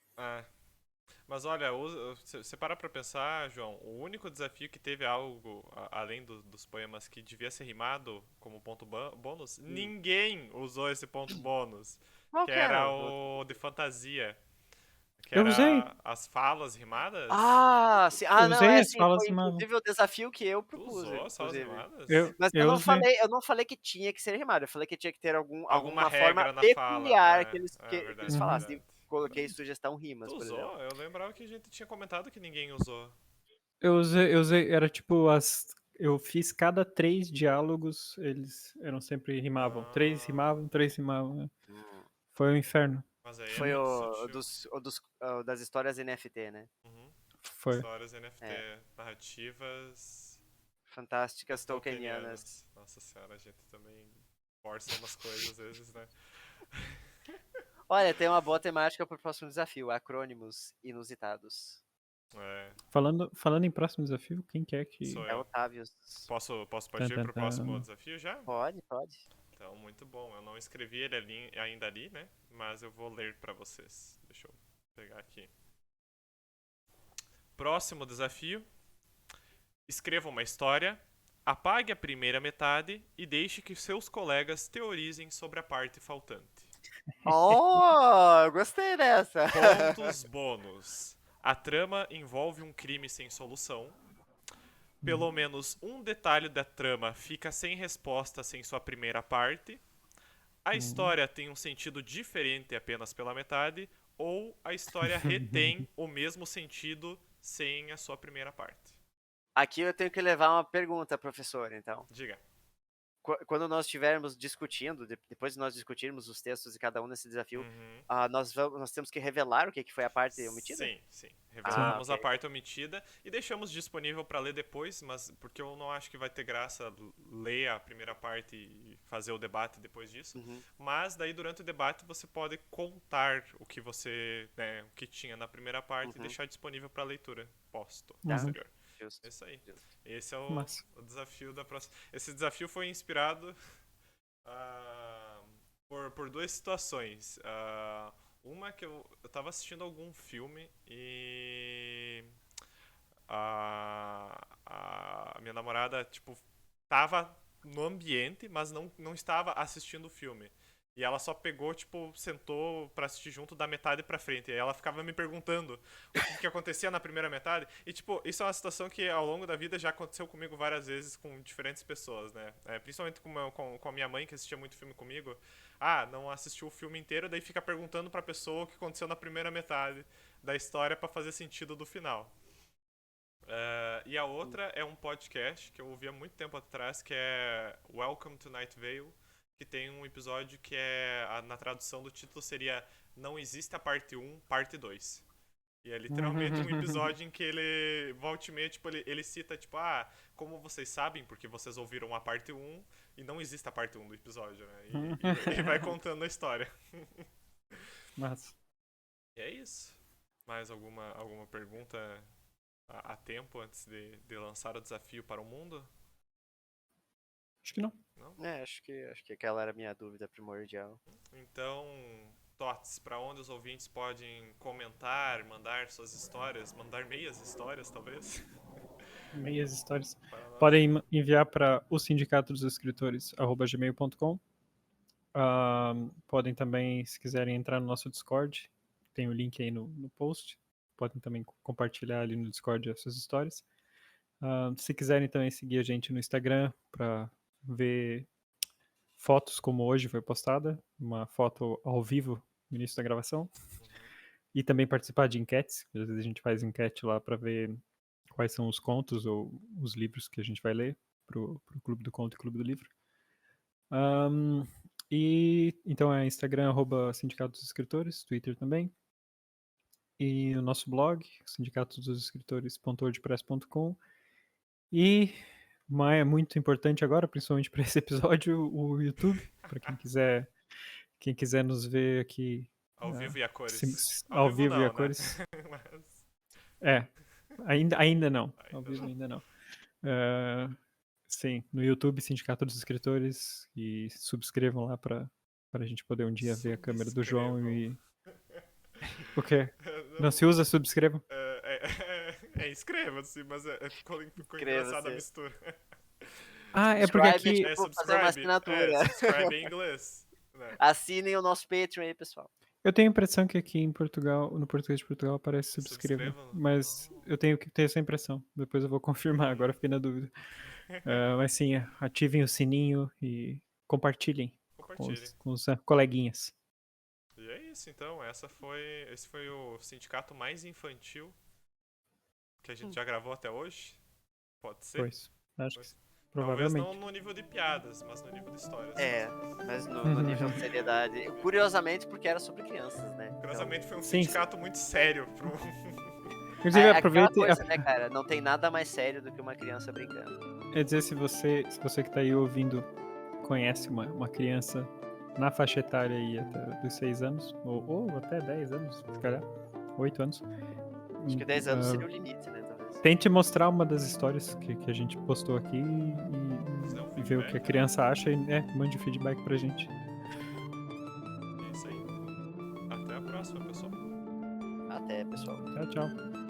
Mas olha, você para pra pensar, João, o único desafio que teve algo, além dos poemas, que devia ser rimado como ponto bônus, ninguém usou esse ponto bônus. Qual que era o de fantasia. Que eu era usei. As falas rimadas? Sim. Eu Não, usei as sim, falas foi rimadas. inclusive o desafio que eu Tu propus. usou as falas rimadas? Mas eu não falei que tinha que ser rimado, eu falei que tinha que ter alguma forma na peculiar fala. que eles falassem. Coloquei sugestão rimas, tu por usou? exemplo. Eu lembrava que a gente tinha comentado que ninguém usou. Eu usei, era tipo eu fiz cada 3 diálogos, eles sempre rimavam. 3 rimavam, 3 rimavam. Né? Foi um inferno. Mas aí Foi das histórias NFT, né? Foi. Histórias NFT, narrativas Fantásticas tolkienianas. Nossa senhora, a gente também força umas coisas às vezes, né? Olha, tem uma boa temática pro próximo desafio, acrônimos inusitados. Falando em próximo desafio, quem quer que... Sou É eu. Otávio. Posso partir pro próximo desafio já? Pode. Então, muito bom. Eu não escrevi ele ainda ali, né? Mas eu vou ler pra vocês. Deixa eu pegar aqui. Próximo desafio. Escreva uma história, apague a primeira metade e deixe que seus colegas teorizem sobre a parte faltante. Oh, gostei dessa. Pontos bônus. A trama envolve um crime sem solução. Pelo menos um detalhe da trama fica sem resposta sem sua primeira parte. A história tem um sentido diferente apenas pela metade. Ou a história retém o mesmo sentido sem a sua primeira parte. Aqui eu tenho que levar uma pergunta, professor, então. Diga. Quando nós estivermos discutindo, depois de nós discutirmos os textos de cada um nesse desafio, nós temos que revelar o que foi a parte omitida? Sim. Revelamos a parte omitida e deixamos disponível para ler depois, mas porque eu não acho que vai ter graça ler a primeira parte e fazer o debate depois disso. Mas daí durante o debate você pode contar o que você, né, o que tinha na primeira parte e deixar disponível para leitura posterior. Justo. Isso aí. Esse é o desafio da próxima. Esse desafio foi inspirado por duas situações. Uma que eu tava assistindo algum filme e a minha namorada, tipo, tava no ambiente, mas não estava assistindo o filme. E ela só pegou, tipo, sentou pra assistir junto da metade pra frente. E aí ela ficava me perguntando o que acontecia na primeira metade. E, tipo, isso é uma situação que ao longo da vida já aconteceu comigo várias vezes com diferentes pessoas, né? Principalmente com a minha mãe, que assistia muito filme comigo. Não assistiu o filme inteiro, daí fica perguntando pra pessoa o que aconteceu na primeira metade da história pra fazer sentido do final. E a outra é um podcast que eu ouvi há muito tempo atrás, que é Welcome to Night Vale, que tem um episódio que na tradução do título seria Não Existe a Parte 1, Parte 2. E é literalmente um episódio em que ele, volta e meia, tipo, ele cita, tipo, como vocês sabem, porque vocês ouviram a parte 1 e não existe a parte 1 do episódio, né? E vai contando a história. Massa. E é isso. Mais alguma pergunta a tempo antes de lançar o desafio para o mundo? Acho que não. Acho que aquela era a minha dúvida primordial. Então, Tots, para onde os ouvintes podem comentar, mandar suas histórias, mandar meias histórias, talvez? Meias histórias. Podem enviar para o sindicato dos escritores@gmail.com. Podem também, se quiserem, entrar no nosso Discord. Tem o link aí no post. Podem também compartilhar ali no Discord as suas histórias. Se quiserem também seguir a gente no Instagram para ver fotos como hoje foi postada, uma foto ao vivo no início da gravação, e também participar de enquetes. Às vezes a gente faz enquete lá para ver quais são os contos ou os livros que a gente vai ler pro Clube do Conto e Clube do Livro. E então é Instagram @Sindicato dos Escritores, Twitter também, e o nosso blog sindicatosdosescritores.wordpress.com. E é muito importante agora, principalmente para esse episódio, o YouTube, para quem quiser nos ver aqui ao vivo e a cores. Ao vivo não, e a né? cores. Mas... ainda não. Ao vivo ainda não. Sim, no YouTube, Sindicato dos Escritores, e subscrevam lá para a gente poder um dia ver a câmera do João e... O quê? Não se usa subscrevam? Inscreva-se, mas ficou engraçada a mistura. É porque aqui... fazer uma assinatura. Subscribe em inglês. Né? Assinem o nosso Patreon aí, pessoal. Eu tenho a impressão que aqui em Portugal, no português de Portugal, aparece subscrevam. Mas eu tenho que ter essa impressão. Depois eu vou confirmar, agora fiquei na dúvida. Mas sim, ativem o sininho e compartilhem. Com os coleguinhas. E é isso, então. Esse foi o sindicato mais infantil que a gente já gravou até hoje. Pode ser? Pois, acho que provavelmente. Talvez não no nível de piadas, mas no nível de histórias. Mas no nível de seriedade. Curiosamente, porque era sobre crianças, né? Curiosamente, foi um sindicato muito sério. Inclusive, Aquela aproveite. coisa, né, cara? Não tem nada mais sério do que uma criança brincando. Quer dizer, se você que tá aí ouvindo conhece uma criança na faixa etária aí até dos 6 anos, ou até 10 anos, se calhar, 8 anos. Acho que 10 anos seria o limite, né, talvez. Tente mostrar uma das histórias que a gente postou aqui e ver o que a criança acha e mande feedback pra gente. É isso aí. Até a próxima, pessoal. Até, pessoal. Tchau, tchau.